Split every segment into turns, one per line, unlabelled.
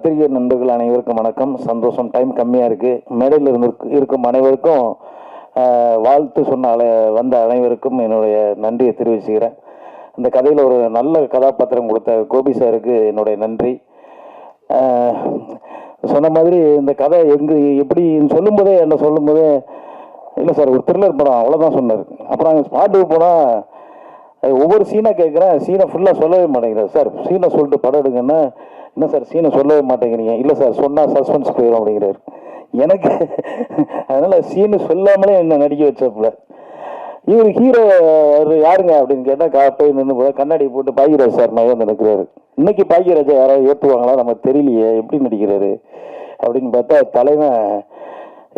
பத்திரிகை நண்பர்கள் அனைவருக்கும் வணக்கம். சந்தோஷம். டைம் கம்மியாக இருக்குது. மேடையில் இருக்கும் அனைவருக்கும் வாழ்த்து சொன்ன வந்த அனைவருக்கும் என்னுடைய நன்றியை தெரிவிச்சுக்கிறேன். இந்த கதையில் ஒரு நல்ல கதாபாத்திரம் கொடுத்த கோபி சாருக்கு என்னுடைய நன்றி. சொன்ன மாதிரி இந்த கதை எப்படி சொல்லும்போதே என்ன சொல்லும்போதே இல்லை சார் ஒரு த்ரில்லர் படம் அவ்வளோதான் சொன்னார். அப்புறம் அங்கே ஸ்பாட்டுக்கு போனால் ஒவ்வொரு சீனாக கேட்குறேன், சீனை ஃபுல்லாக சொல்லவே மாட்டேங்கிறார். சார் சீனை சொல்லிட்டு படம் எடுங்கன்னா என்ன சார் சீனை சொல்லவே மாட்டேங்கிறீங்க? இல்லை சார் சொன்னால் சஸ்பென்ஸ் போயிடும் அப்படிங்கிறார். எனக்கு அதனால் சீனு சொல்லாமலே என்ன நடிக்க வச்சாப்புல. இவர் ஹீரோ யாருங்க அப்படின்னு கேட்டால் போய் நின்று போய் கண்ணாடி போட்டு பாக்யராஜ் சார் மாதிரி வந்து நிற்கிறாரு. இன்னைக்கு பாக்யராஜா யாராவது ஏற்றுவாங்களா நமக்கு தெரியலையே, எப்படி நடிக்கிறாரு அப்படின்னு பார்த்தா தலைவன்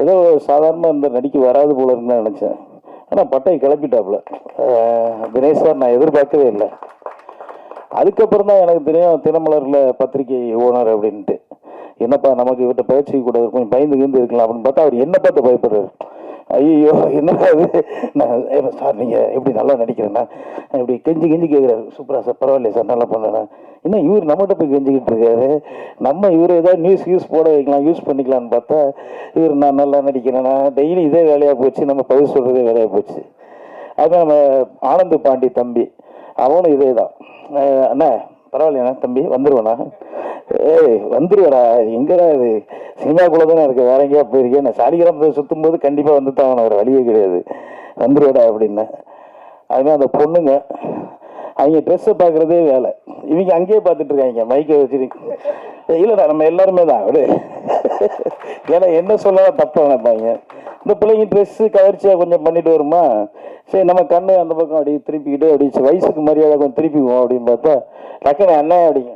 ஏதோ சாதாரணமாக இந்த நடிக்க வராது போல இருந்தால் நினச்சேன். ஆனால் பட்டையை கிளப்பிட்டாப்புல தினேஷ் சார். நான் எதிர்பார்க்கவே இல்லை. அதுக்கப்புறம் தான் எனக்கு தெரியும் தினமலரில் பத்திரிகை ஓனர் அப்படின்ட்டு. என்னப்பா நமக்கு இவர்கிட்ட பயிற்சி கூட கொஞ்சம் பயந்து கிந்து இருக்கலாம் அப்படின்னு பார்த்தா அவர் என்ன பார்த்து பயப்படுறாரு. ஐயோ என்னப்பா இது, நான் சார் நீங்கள் எப்படி நல்லா நடிக்கிறேன்னா இப்படி கெஞ்சி கேட்குறாரு. சூப்பரா சார், பரவாயில்லையா சார், நல்லா பண்ணேன். இன்னும் இவர் நம்மகிட்ட போய் கெஞ்சிக்கிட்டு இருக்காரு. நம்ம இவர் ஏதாவது நியூஸ் போட வைக்கலாம், யூஸ் பண்ணிக்கலான்னு பார்த்தா இவர் நான் நல்லா நடிக்கிறேன்னா டெய்லி இதே வேலையாக போச்சு. நம்ம பதில் சொல்கிறதே வேலையாக போச்சு. அதுதான் நம்ம ஆனந்த் பாண்டி தம்பி, அவனும் இதே தான். அண்ணா பரவாயில்லையா தம்பி, வந்துடுவேண்ணா. வந்துடுவேடா, எங்கடா இது சினிமாக்குள்ளே தானே இருக்க, வேற எங்கேயா போயிருக்கேன். நான் சாலிகிராமத்தை சுற்றும் போது கண்டிப்பாக வந்து தான் வேறு வழியே கிடையாது, வந்துடுவேடா அப்படின்னு. அதுமாதிரி அந்த பொண்ணுங்க அவங்க ட்ரெஸ்ஸை பார்க்குறதே வேலை. இவங்க அங்கேயே பார்த்துட்டு இருக்காங்க மைக்கை வச்சுருக்கு. இல்லைடா நம்ம எல்லாருமே தான் அப்படி. ஏன்னா என்ன சொல்லலாம் தப்பாக நினைப்பாங்க. இந்த பிள்ளைங்க ட்ரெஸ்ஸு கவர்ச்சியாக கொஞ்சம் பண்ணிட்டு வருமா, சரி நம்ம கண்ணு அந்த பக்கம் அப்படி திருப்பிக்கிட்டு அப்படி வயசுக்கு மரியாதை கொஞ்சம் திருப்பிக்குவோம் அப்படின்னு பார்த்தா டக்குனு அண்ணன் அப்படிங்க.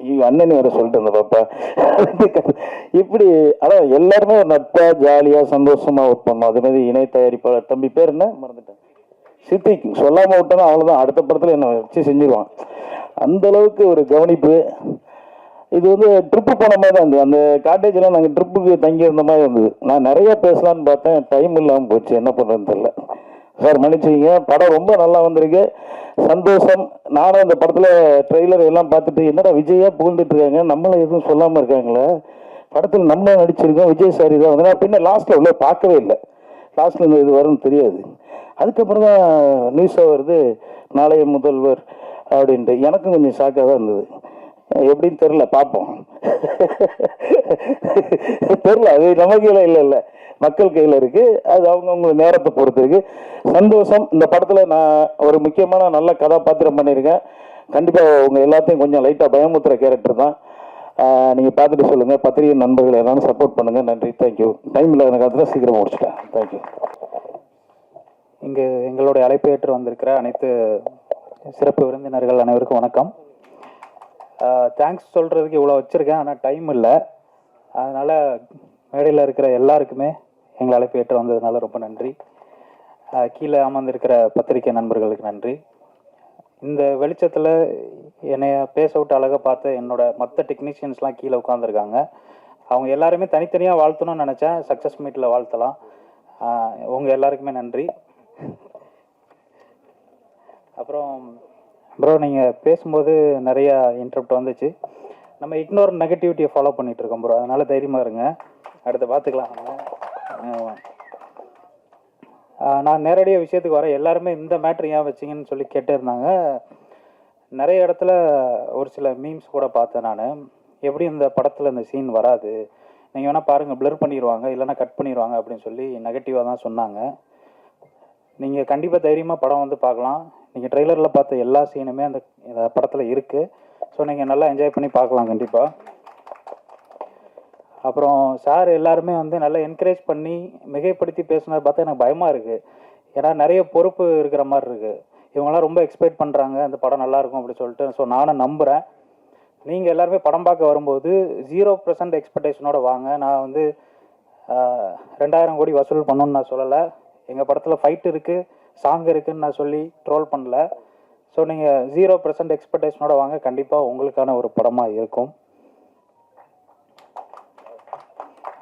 ஐயோ அண்ணன் வேற சொல்லிட்டு இருந்த பாப்பா இப்படி. ஆனால் எல்லாருமே ஒரு நட்பாக ஜாலியாக சந்தோஷமாக ஒர்க் பண்ணோம். அது மாதிரி இணை தயாரிப்பாளர் தம்பி பேர் என்ன மறந்துட்டேன், சித்திக்கு சொல்லாமல் விட்டோன்னா அவ்வளோதான், அடுத்த படத்தில் என்னை வச்சு செஞ்சிருவான். அந்த அளவுக்கு ஒரு கவனிப்பு. இது வந்து ட்ரிப்பு போன மாதிரி தான் இருந்தது. அந்த காட்டேஜில் நாங்கள் ட்ரிப்புக்கு தங்கியிருந்த மாதிரி இருந்தது. நான் நிறைய பேசலான்னு பார்த்தேன், டைம் இல்லாமல் போச்சு, என்ன பண்ணுறதுன்னு தெரியல. சார் மன்னிச்சிங்க. படம் ரொம்ப நல்லா வந்திருக்கு, சந்தோஷம். நானும் இந்த படத்தில் ட்ரெய்லர் எல்லாம் பார்த்துட்டு என்னடா விஜயா புகழ்ந்துட்டு இருக்காங்க, நம்மளும் எதுவும் சொல்லாமல் இருக்காங்களே, படத்தில் நம்ம நடிச்சிருக்கோம், விஜய் சார் இதான் வந்து பின்ன லாஸ்ட்டில் உள்ள பார்க்கவே இல்லை. லாஸ்ட்டில் இந்த இது வரும்னு தெரியாது. அதுக்கப்புறம் தான் நியூஸாக வருது நாளைய முதல்வர் அப்படின்ட்டு. எனக்கும் கொஞ்சம் ஷாக்காக தான் இருந்தது. எப்படின்னு தெரில, பார்ப்போம். தெரில, அது நம்ம கையில் இல்லை, மக்கள் கையில் இருக்குது. அது அவங்கவுங்க நேரத்தை பொறுத்து இருக்குது. சந்தோஷம். இந்த படத்தில் நான் ஒரு முக்கியமான நல்ல கதாபாத்திரம் பண்ணியிருக்கேன். கண்டிப்பாக உங்கள் எல்லாத்தையும் கொஞ்சம் லைட்டாக பயமுத்துற கேரக்டர் தான். நீங்கள் பார்த்துட்டு சொல்லுங்கள். பத்திரிகை நண்பர்கள் எல்லாரும் சப்போர்ட் பண்ணுங்கள். நன்றி, தேங்க்யூ. டைம் இல்லாத காலத்தில் சீக்கிரமாக முடிச்சிட்டேன். தேங்க்யூ.
இங்கு எங்களுடைய அழைப்பு ஏற்று வந்திருக்கிற அனைத்து சிறப்பு விருந்தினர்கள் அனைவருக்கும் வணக்கம். தேங்க்ஸ் சொல்கிறதுக்கு இவ்வளோ வச்சுருக்கேன், ஆனால் டைம் இல்லை. அதனால் மேடையில் இருக்கிற எல்லாருக்குமே எங்களை அழைப்பு ஏற்று வந்ததுனால ரொம்ப நன்றி. கீழே அமர்ந்திருக்கிற பத்திரிகை நண்பர்களுக்கு நன்றி. இந்த வெளிச்சத்தில் என்னை பேச விட்டு அழகாக பார்த்து என்னோட மற்ற டெக்னீஷியன்ஸ்லாம் கீழே உட்காந்துருக்காங்க. அவங்க எல்லாருமே தனித்தனியாக வாழ்த்தணும்னு நினச்சேன், சக்ஸஸ் மீட்டில் வாழ்த்தலாம். உங்கள் எல்லாருக்குமே நன்றி. அப்புறம் ப்ரோ நீங்கள் பேசும்போது நிறையா இன்டரப்ட் வந்துச்சு. நம்ம இக்னோர் நெகட்டிவிட்டியை ஃபாலோ பண்ணிகிட்டு இருக்கோம் ப்ரோ, அதனால் தைரியமாக இருங்க, அடுத்து பார்த்துக்கலாம். நான் நேரடியாக விஷயத்துக்கு வரேன். எல்லாருமே இந்த மேட்ரு ஏன் வச்சிங்கன்னு சொல்லி கேட்டே இருந்தாங்க. நிறைய இடத்துல ஒரு சில மீம்ஸ் கூட பார்த்தேன் நான். எப்படி இந்த படத்தில் இந்த சீன் வராது, நீங்கள் வேணால் பாருங்கள், பிளர் பண்ணிடுவாங்க, இல்லைனா கட் பண்ணிடுவாங்க அப்படின்னு சொல்லி நெகட்டிவாக தான் சொன்னாங்க. நீங்கள் கண்டிப்பாக தைரியமாக படம் வந்து பார்க்கலாம். நீங்கள் ட்ரெய்லரில் பார்த்த எல்லா சீனுமே அந்த படத்தில் இருக்குது. ஸோ நீங்கள் நல்லா என்ஜாய் பண்ணி பார்க்கலாம் கண்டிப்பாக. அப்புறம் சார் எல்லாருமே வந்து நல்லா என்கரேஜ் பண்ணி மிகைப்படுத்தி பேசுனதை பார்த்தா எனக்கு பயமாக இருக்குது. ஏன்னா நிறைய பொறுப்பு இருக்கிற மாதிரி இருக்குது. இவங்களாம் ரொம்ப எக்ஸ்பெக்ட் பண்ணுறாங்க அந்த படம் நல்லாயிருக்கும் அப்படின்னு சொல்லிட்டு. ஸோ நானும் நம்புகிறேன். நீங்கள் எல்லாருமே படம் பார்க்க வரும்போது 0% எக்ஸ்பெக்டேஷனோட வாங்க. நான் வந்து 2000 கோடி வசூல் பண்ணணும்னு நான் சொல்லலை. எங்கள் படத்தில் ஃபைட் இருக்குது, சாங் இருக்குதுன்னு நான் சொல்லி ட்ரோல் பண்ணல. ஸோ நீங்கள் 0% எக்ஸ்பெக்டேஷனோட வாங்க, கண்டிப்பாக உங்களுக்கான ஒரு படமாக இருக்கும்.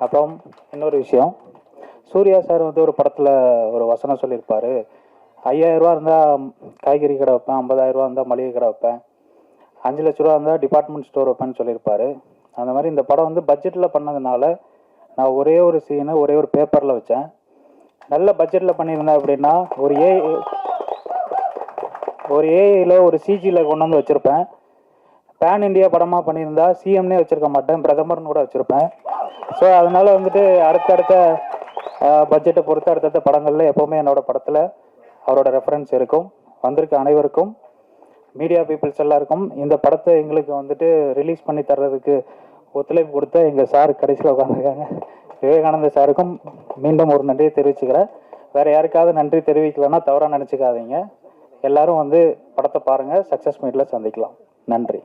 அப்புறம் இன்னொரு விஷயம், சூர்யா சார் வந்து ஒரு படத்தில் ஒரு வசனம் சொல்லியிருப்பார், 5000 ரூபா இருந்தால் காய்கறி கடை வைப்பேன், 50,000 ரூபா இருந்தால் மளிகை கடை வைப்பேன், 5 லட்ச ரூபா இருந்தால் டிபார்ட்மெண்ட் ஸ்டோர் வைப்பேன்னு சொல்லியிருப்பார். அந்த மாதிரி இந்த படம் வந்து பட்ஜெட்டில் பண்ணதுனால நான் ஒரே ஒரு சீனை ஒரே ஒரு பேப்பரில் வச்சேன். நல்ல பட்ஜெட்டில் பண்ணியிருந்தேன் அப்படின்னா ஒரு ஏஐயில் ஒரு சிஜியில் கொண்டு வந்து வச்சுருப்பேன். பேன் இண்டியா படமாக பண்ணியிருந்தா சிஎம்னே வச்சுருக்க மாட்டேன், பிரதமர்னு கூட வச்சுருப்பேன். ஸோ அதனால் வந்துட்டு அடுத்தடுத்த பட்ஜெட்டை பொறுத்து அடுத்தடுத்த படங்களில் எப்போவுமே என்னோடய படத்தில் அவரோட ரெஃபரன்ஸ் இருக்கும். வந்திருக்க அனைவருக்கும், மீடியா பீப்புள்ஸ் எல்லாருக்கும், இந்த படத்தை எங்களுக்கு வந்துட்டு ரிலீஸ் பண்ணி தர்றதுக்கு ஒத்துழைப்பு கொடுத்த எங்கள் சார் கடைசியில் உட்காந்துருக்காங்க விவேகானந்த சாருக்கும் மீண்டும் ஒரு நன்றியை தெரிவிச்சுக்கிறேன். வேறு யாருக்காவது நன்றி தெரிவிக்கலன்னா தவறாக நினச்சிக்காதீங்க. எல்லாரும் வந்து படத்தை பாருங்கள். சக்ஸஸ் மீட்டில் சந்திக்கலாம். நன்றி.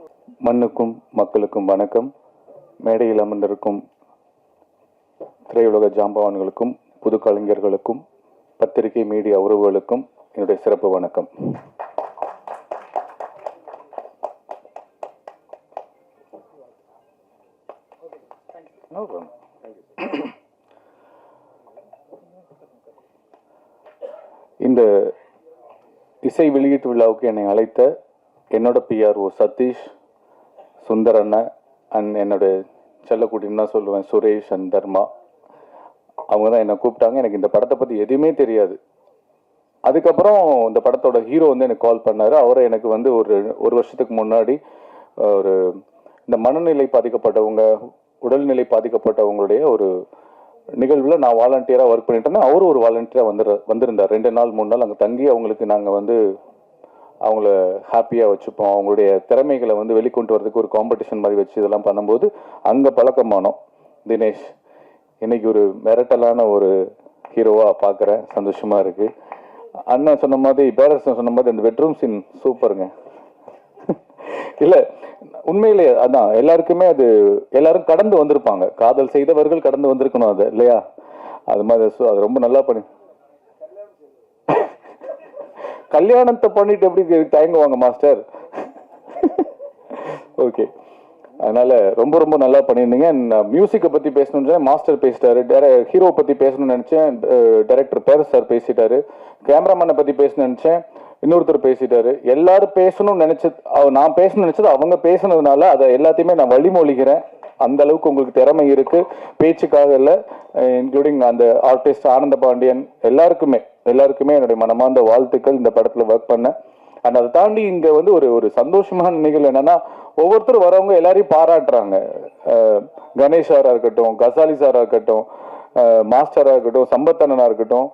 மண்ணுக்கும் மக்களுக்கும் வணக்கம். மேடையில் அமர்ந்திருக்கும் திரையுலக ஜாம்பவான்களுக்கும் புது கலைஞர்களுக்கும் பத்திரிகை மீடியா உறவுகளுக்கும் என்னுடைய சிறப்பு வணக்கம். இந்த இசை வெளியீட்டு விழாவுக்கு என்னை அழைத்த என்னோட பிஆர்ஓ சதீஷ், சுந்தர் அண்ணன் அண்ட் என்னோட செல்லக்குட்டின்னு தான் சொல்லுவேன், சுரேஷ் அண்ட் தர்மா, அவங்க தான் என்னை கூப்பிட்டாங்க. எனக்கு இந்த படத்தை பற்றி எதுவுமே தெரியாது. அதுக்கப்புறம் இந்த படத்தோட ஹீரோ வந்து எனக்கு கால் பண்ணார். அவரை எனக்கு வந்து ஒரு வருஷத்துக்கு முன்னாடி ஒரு இந்த மனநிலை பாதிக்கப்பட்டவங்க, உடல்நிலை பாதிக்கப்பட்டவங்களுடைய ஒரு நிகழ்வில் நான் வாலண்டியராக ஒர்க் பண்ணிட்டு இருந்தேன். அவரும் ஒரு வாலண்டியராக வந்திருந்தார். 2 நாள் 3 நாள் அங்கே தங்கி அவங்களுக்கு நாங்கள் வந்து அவங்கள ஹாப்பியாக வச்சுப்போம். அவங்களுடைய திறமைகளை வந்து வெளிக்கொண்டு வரதுக்கு ஒரு காம்படிஷன் மாதிரி வச்சு இதெல்லாம் பண்ணும்போது அங்கே பழக்கமானோம். தினேஷ் இன்னைக்கு ஒரு மிரட்டலான ஒரு ஹீரோவாக பார்க்குறேன், சந்தோஷமாக இருக்குது. அண்ணன் சொன்ன மாதிரி, பேரரசன் சொன்ன மாதிரி அந்த பெட்ரூம் சீன் சூப்பருங்க. இல்லை உண்மையிலே அதான் எல்லாருக்குமே அது எல்லாரும் கடந்து வந்திருப்பாங்க. காதல் செய்தவர்கள் கடந்து வந்திருக்கணும் அது இல்லையா? அது மாதிரி அது ரொம்ப நல்லா பண்ணி கல்யாணத்தை பண்ணிட்டு எப்படி தயங்குவாங்க மாஸ்டர்? ஓகே, அதனால ரொம்ப ரொம்ப நல்லா பண்ணியிருந்தீங்க. மியூசிக்கை பற்றி பேசணும்னு மாஸ்டர் பேசிட்டாரு. ஹீரோ பற்றி பேசணும்னு நினச்சேன், டைரக்டர் பேரஸ் சார் பேசிட்டாரு. கேமராமேனை பற்றி பேசணும்னு நினச்சேன், இன்னொருத்தர் பேசிட்டாரு. எல்லாரும் பேசணும்னு நினைச்சது, நான் பேசணும்னு நினைச்சது அவங்க பேசுனதுனால அதை எல்லாத்தையுமே நான் வழிமொழிகிறேன். அந்த அளவுக்கு உங்களுக்கு திறமை இருக்கு, பேச்சுக்காக இல்லை. இன்க்ளூடிங் அந்த ஆர்டிஸ்ட் ஆனந்த பாண்டியன் எல்லாருக்குமே என்னுடைய மனமார்ந்த வாழ்த்துக்கள். இந்த படத்துல ஒர்க் பண்ண அண்ட் அதை தாண்டி இங்க வந்து ஒரு சந்தோஷமான நிகழ்வு என்னன்னா, ஒவ்வொருத்தரும் வரவங்க எல்லாரையும் பாராட்டுறாங்க. கணேஷ் சாரா இருக்கட்டும், கசாலி சாரா இருக்கட்டும், மாஸ்டரா இருக்கட்டும், சம்பத் அண்ணனா இருக்கட்டும்,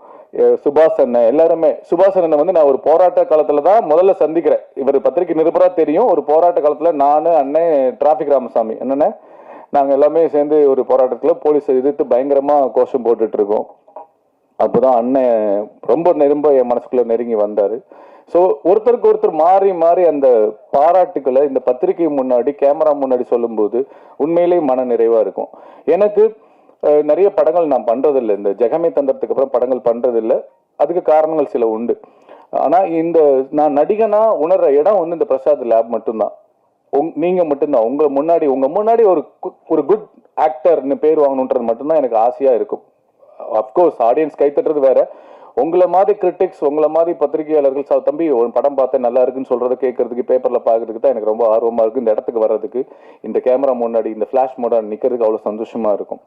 சுபாஷ் அண்ணன், எல்லாருமே. சுபாஷ் அண்ணனை வந்து நான் ஒரு போராட்ட காலத்துல தான் முதல்ல சந்திக்கிறேன். இவர் பத்திரிகை நிருபரா தெரியும். ஒரு போராட்ட காலத்துல நானு அண்ணன் டிராபிக் ராமசாமி என்னென்ன நாங்க எல்லாமே சேர்ந்து ஒரு போராட்டத்துல போலீஸ் எதிர்த்து பயங்கரமா கோஷம் போட்டுட்டு இருக்கோம். அப்போதான் அண்ணன் ரொம்ப என் மனசுக்குள்ள நெருங்கி வந்தாரு. ஸோ ஒருத்தருக்கு ஒருத்தர் மாறி மாறி அந்த பாராட்டுக்களை இந்த பத்திரிகை முன்னாடி, கேமரா முன்னாடி சொல்லும்போது உண்மையிலேயே மன நிறைவா இருக்கும். எனக்கு நிறைய படங்கள் நான் பண்றதில்லை. இந்த ஜெகமே தந்தறதுக்கு அப்புறம் படங்கள் பண்றதில்லை. அதுக்கு காரணங்கள் சில உண்டு. ஆனா இந்த நான் நடிகனா உணர்ற இடம் வந்து இந்த பிரசாத் லேப் மட்டும்தான். நீங்க மட்டும்தான். உங்க முன்னாடி ஒரு குட் ஆக்டர்னு பேர் வாங்கணுன்றது மட்டும்தான் எனக்கு ஆசையா இருக்கும். அப்கோர்ஸ் ஆடியன்ஸ் கைத்தட்டுறது வேற. உங்களை மாதிரி கிரிட்டிக்ஸ், உங்களை மாதிரி பத்திரிகையாளர்கள் தம்பி ஒரு படம் பார்த்தேன் நல்லா இருக்குன்னு சொல்றதை கேட்கறதுக்கு, பேப்பர்ல பாக்குறதுக்கு தான் எனக்கு ரொம்ப ஆர்வமா இருக்கு. இந்த இடத்துக்கு வர்றதுக்கு, இந்த கேமரா முன்னாடி, இந்த ஃபிளாஷ் மோட நிக்கிறதுக்கு அவ்வளவு சந்தோஷமா இருக்கும்.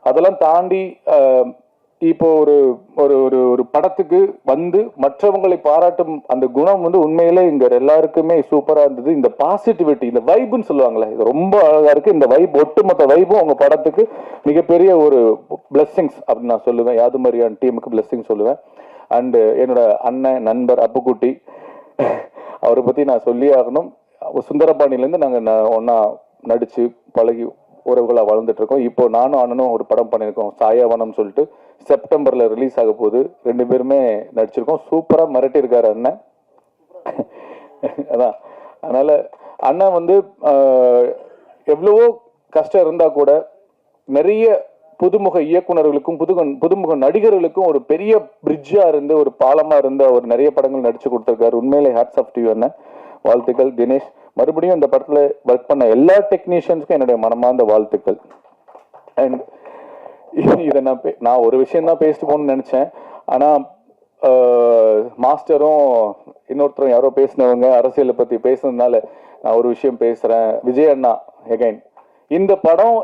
அதெல்லாம் தாண்டி இப்போ ஒரு படத்துக்கு வந்து மற்றவங்களை பாராட்டும் அந்த குணம் வந்து உண்மையிலே இங்க எல்லாருக்குமே சூப்பரா இருந்தது. இந்த பாசிட்டிவிட்டி, இந்த வைப்னு சொல்லுவாங்களே, இது ரொம்ப அழகா இருக்கு. இந்த வைப், ஒட்டுமொத்த வைப்பும் உங்க படத்துக்கு மிகப்பெரிய ஒரு பிளெஸ்ஸிங்ஸ் அப்படின்னு நான் சொல்லுவேன். யாது மாதிரியான டீமுக்கு பிளெஸ்ஸிங் சொல்லுவேன். அண்ட் என்னோட அண்ணன் நண்பர் அப்புக்குட்டி, அவரை பத்தி நான் சொல்லி ஆகணும். சுந்தரபாண்டியிலேருந்து நாங்கள் ஒன்னா நடிச்சு பழகி உறவுகளா வளர்ந்துட்டு இருக்கோம். இப்போ நானும் அண்ணனும் ஒரு படம் பண்ணியிருக்கோம், சாயாவனம் சொல்லிட்டு. செப்டம்பர்ல ரிலீஸ் ஆக போகுது. 2 பேருமே நடிச்சிருக்கோம். சூப்பரா மிரட்டி இருக்காரு அண்ணன். அதான் அதனால அண்ணன் வந்து எவ்வளவோ கஷ்டம் இருந்தா கூட நிறைய புதுமுக இயக்குநர்களுக்கும் புதுமுக நடிகர்களுக்கும் ஒரு பெரிய பிரிட்ஜா இருந்து, ஒரு பாலமா இருந்து அவர் நிறைய படங்கள் நடிச்சு கொடுத்திருக்காரு. உண்மையிலே ஹேட்ஸ் ஆஃப் டு யூ அண்ணன். வாழ்த்துக்கள். தினேஷ், மறுபடியும் இந்த படத்துல ஒர்க் பண்ண எல்லா டெக்னீஷியன்ஸ்க்கும் என்னுடைய மனமார்ந்த வாழ்த்துக்கள். அண்ட் இதை நான் ஒரு விஷயம் தான் பேசிட்டு போகணும்னு நினைச்சேன். ஆனா மாஸ்டரும் இன்னொருத்தரும் யாரோ பேசினவங்க அரசியலை பத்தி பேசுனதுனால நான் ஒரு விஷயம் பேசுறேன். விஜய் அண்ணா எகைன், இந்த படம்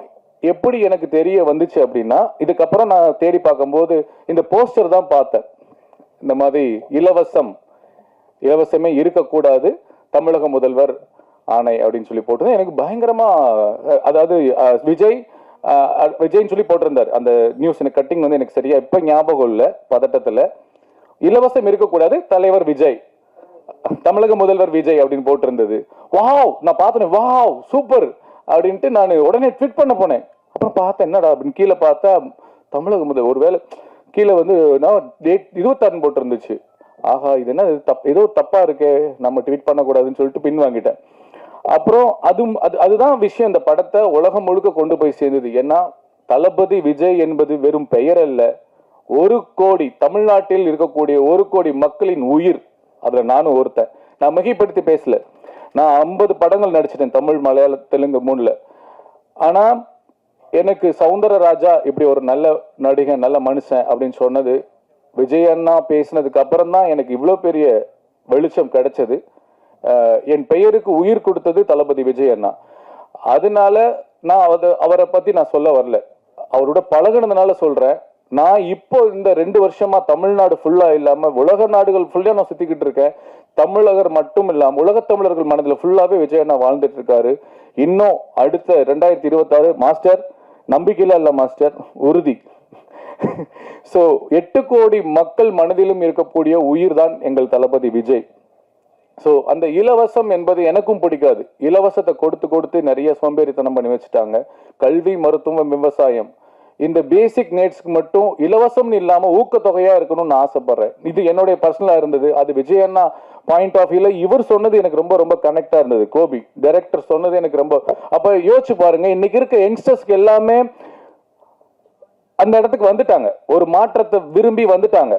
எப்படி எனக்கு தெரிய வந்துச்சு அப்படின்னா, இதுக்கப்புறம் நான் தேடி பார்க்கும்போது இந்த போஸ்டர் தான் பார்த்தேன். இந்த மாதிரி இலவசமே இருக்கக்கூடாது, தமிழக முதல்வர் ஆணை அப்படின்னு சொல்லி போட்டு எனக்கு பயங்கரமா, அதாவது விஜய்ன்னு சொல்லி போட்டிருந்தார் அந்த நியூஸ். எனக்கு கட்டிங் வந்து எனக்கு சரியா இப்ப ஞாபகம் இல்லை, பதட்டத்துல. இலவசம் இருக்கக்கூடாது, தலைவர் விஜய், தமிழக முதல்வர் விஜய் அப்படின்னு போட்டிருந்தது. வாவ், நான் பார்த்தேன், வாவ் சூப்பர் அப்படின்ட்டு நான் உடனே ட்வீட் பண்ண போனேன். அப்புறம் பார்த்தேன் என்னடா அப்படின்னு கீழே பார்த்தா தமிழக முதல் ஒருவேளை கீழே வந்து நான் டேட் 26 போட்டிருந்துச்சு. ஆஹா, இது என்ன ஏதோ தப்பா இருக்கே, நம்ம ட்வீட் பண்ணக்கூடாதுன்னு சொல்லிட்டு பின் வாங்கிட்டேன். அப்புறம் அதுதான் விஷயம், இந்த படத்தை உலகம் முழுக்க கொண்டு போய் சேர்ந்தது. ஏன்னா தளபதி விஜய் என்பது வெறும் பெயர் அல்ல, 1 கோடி தமிழ்நாட்டில் இருக்கக்கூடிய 1 கோடி மக்களின் உயிர். அதுல நானும் ஒருத்தன். நான் மிகைப்படுத்தி பேசல, நான் 50 படங்கள் நடிச்சிட்டேன், தமிழ், மலையாளம், தெலுங்கு 3ல. ஆனா எனக்கு சௌந்தரராஜா இப்படி ஒரு நல்ல நடிகன், நல்ல மனுஷன் அப்படின்னு சொன்னது விஜய் அண்ணா பேசினதுக்கு அப்புறம் தான் எனக்கு இவ்வளவு பெரிய வெளிச்சம் கிடைச்சது. என் பெயருக்கு உயிர் கொடுத்தது தளபதி விஜய் அண்ணா. அதனால நான் அவரை பத்தி நான் சொல்ல வரல, அவரோட பழகுனதுனால சொல்றேன். நான் இப்போ இந்த 2 வருஷமா தமிழ்நாடு ஃபுல்லா இல்லாம உலக நாடுகள் ஃபுல்லா நான் சுத்திக்கிட்டு இருக்கேன். தமிழகர் மட்டும் இல்லாம உலக தமிழர்கள் மனதில் ஃபுல்லாவே விஜய் அண்ணா வாழ்ந்துட்டு இருக்காரு. இன்னும் அடுத்த 2026 மாஸ்டர், நம்பிக்கையில இல்ல மாஸ்டர், உறுதி. சோ 8 கோடி மக்கள் மனதிலும் இருக்கக்கூடிய உயிர் தான் எங்கள் தளபதி விஜய். சோ அந்த இலவசம் என்பது எனக்கும் பிடிக்காது. இலவசத்தை கொடுத்து நிறைய சோம்பேறித்தனம் பண்ணி வச்சுட்டாங்க. கல்வி, மருத்துவம், விவசாயம், இந்த பேசிக் நீட்ஸ்க்கு மட்டும் இலவசம் இல்லாம ஊக்கத்தொகையா இருக்கணும்னு ஆசைப்படுறேன். இது என்னுடைய பர்சனலா இருந்தது. அது விஜய் அண்ணா பாயிண்ட் ஆஃப் வியூல இவர் சொன்னது எனக்கு ரொம்ப ரொம்ப கனெக்டா இருந்தது. கோபி டைரக்டர் சொன்னது எனக்கு ரொம்ப, அப்ப யோசிச்சு பாருங்க, இன்னைக்கு இருக்க யங்ஸ்டர்ஸ்க்கு எல்லாமே அந்த இடத்துக்கு வந்துட்டாங்க, ஒரு மாற்றத்தை விரும்பி வந்துட்டாங்க,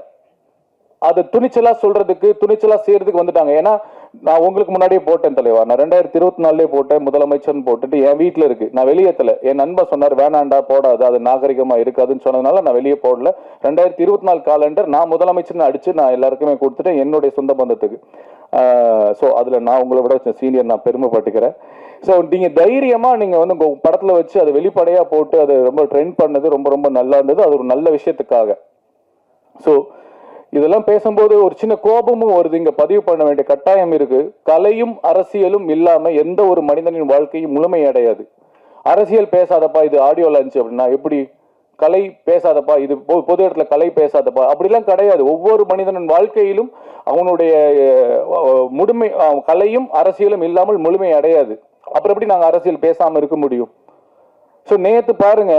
அது துணிச்சலா சொல்றதுக்கு, துணிச்சலா செய்யறதுக்கு வந்துட்டாங்க. ஏன்னா நான் உங்களுக்கு முன்னாடியே போட்டேன் தலைவா, நான் 2024 போட்டேன், முதலமைச்சர்னு போட்டுட்டு என் வீட்டுல இருக்கு, நான் வெளியேற்றல. என் நண்பர் சொன்னார் வேணாண்டா போடாது, அது நாகரிகமா இருக்காதுன்னு சொன்னதுனால நான் வெளியே போடல. 2024 காலண்டர் நான் முதலமைச்சர்னு அடிச்சு நான் எல்லாருக்குமே கொடுத்துட்டேன், என்னுடைய சொந்த பந்தத்துக்கு. ஸோ அதுல நான் உங்களை விட சீனியர், நான் பெருமைப்பட்டுக்கிறேன். ஸோ நீங்க தைரியமா நீங்க வந்து உங்க படத்துல வச்சு அதை வெளிப்படையா போட்டு அதை ரொம்ப ட்ரெண்ட் பண்ணது ரொம்ப ரொம்ப நல்லா இருந்தது. அது ஒரு நல்ல விஷயத்துக்காக. ஸோ இதெல்லாம் பேசும்போது ஒரு சின்ன கோபமும் வருது, இங்க பதிவு பண்ண வேண்டிய கட்டாயம் இருக்கு. கலையும் அரசியலும் இல்லாம எந்த ஒரு மனிதனின் வாழ்க்கையும் முழுமை அடையாது. அரசியல் பேசாதப்பா, இது ஆடியோ லான்ச் அப்படின்னா எப்படி? கலை பேசாதப்பா, இது பொது இடத்துல கலை பேசாதப்பா, அப்படிலாம் கிடையாது. ஒவ்வொரு மனிதனின் வாழ்க்கையிலும் அவனுடைய முழுமை, கலையும் அரசியலும் இல்லாமல் முழுமை அடையாது. அப்புறம் எப்படி நாங்க அரசியல் பேசாம இருக்க முடியும்? ஸோ நேத்து பாருங்க,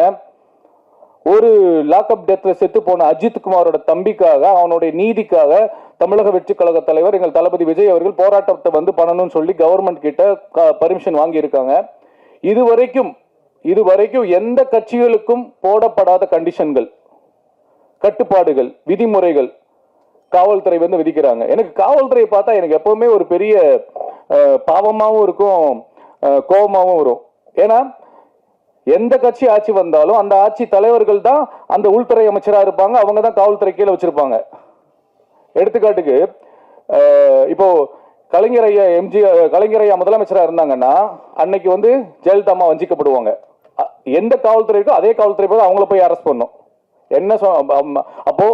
ஒரு லாக்அப் டெத்ல செத்து போன அஜித் குமாரோட தம்பிக்காக, அவனுடைய நீதிக்காக தமிழக வெற்றி கழக தலைவர் எங்கள் தளபதி விஜய் அவர்கள் போராட்டத்தை வந்து பண்ணணும்னு சொல்லி கவர்மெண்ட் கிட்ட பர்மிஷன் வாங்கி இருக்காங்க. இதுவரைக்கும் எந்த கட்சிகளுக்கும் போடப்படாத கண்டிஷன்கள், கட்டுப்பாடுகள், விதிமுறைகள் காவல்துறை வந்து விதிக்கிறாங்க. எனக்கு காவல்துறையை பார்த்தா எனக்கு எப்பவுமே ஒரு பெரிய பாவமாகவும் இருக்கும், கோபமாகவும் வரும். ஏன்னா எந்த கட்சி ஆட்சி வந்தாலும் அந்த ஆட்சி தலைவர்கள் தான் அந்த உள்துறை அமைச்சரா இருப்பாங்க, அவங்க தான் காவல்துறை கீழே வச்சிருப்பாங்க. எடுத்துக்காட்டுக்கு இப்போ கலைஞர் ஐயா முதலமைச்சரா இருந்தாங்கன்னா அன்னைக்கு வந்து ஜெயலலிதா அம்மா வஞ்சிக்கப்படுவாங்க. எந்த காவல்துறை இருக்கோ அதே காவல்துறை போய் அவங்கள போய் அரெஸ்ட் பண்ணும். என்ன அப்போ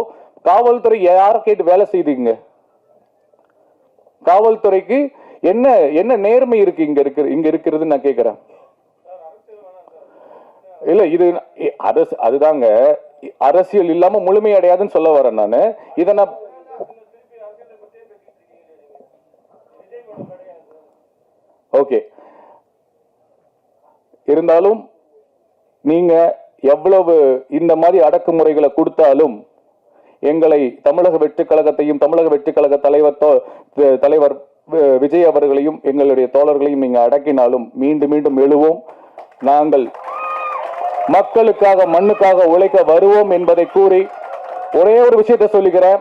காவல்துறை யாரை கேட்டு வேலை செய்துங்க? காவல்துறைக்கு என்ன நேர்மை இருக்கு இங்க இருக்கிறது நான் கேட்கிறேன். இல்ல இது அதுதாங்க, அரசியல் இல்லாம முழுமை அடையாதுன்னு சொல்ல வரேன் நானு. இத நான் ஓகே, இருந்தாலும் நீங்க எவ்வளவு இந்த மாதிரி அடக்குமுறைகளை கொடுத்தாலும் எங்களை தமிழக வெற்றி கழகத்தையும் தமிழக வெற்றி கழக தலைவர் விஜய் அவர்களையும் எங்களுடைய தோழர்களையும் நீங்க அடக்கினாலும் மீண்டும் மீண்டும் எழுவோம். நாங்கள் மக்களுக்காக மண்ணுக்காக உழைக்க வருவோம் என்பதை கூறி ஒரே ஒரு விஷயத்தை சொல்லுகிறேன்.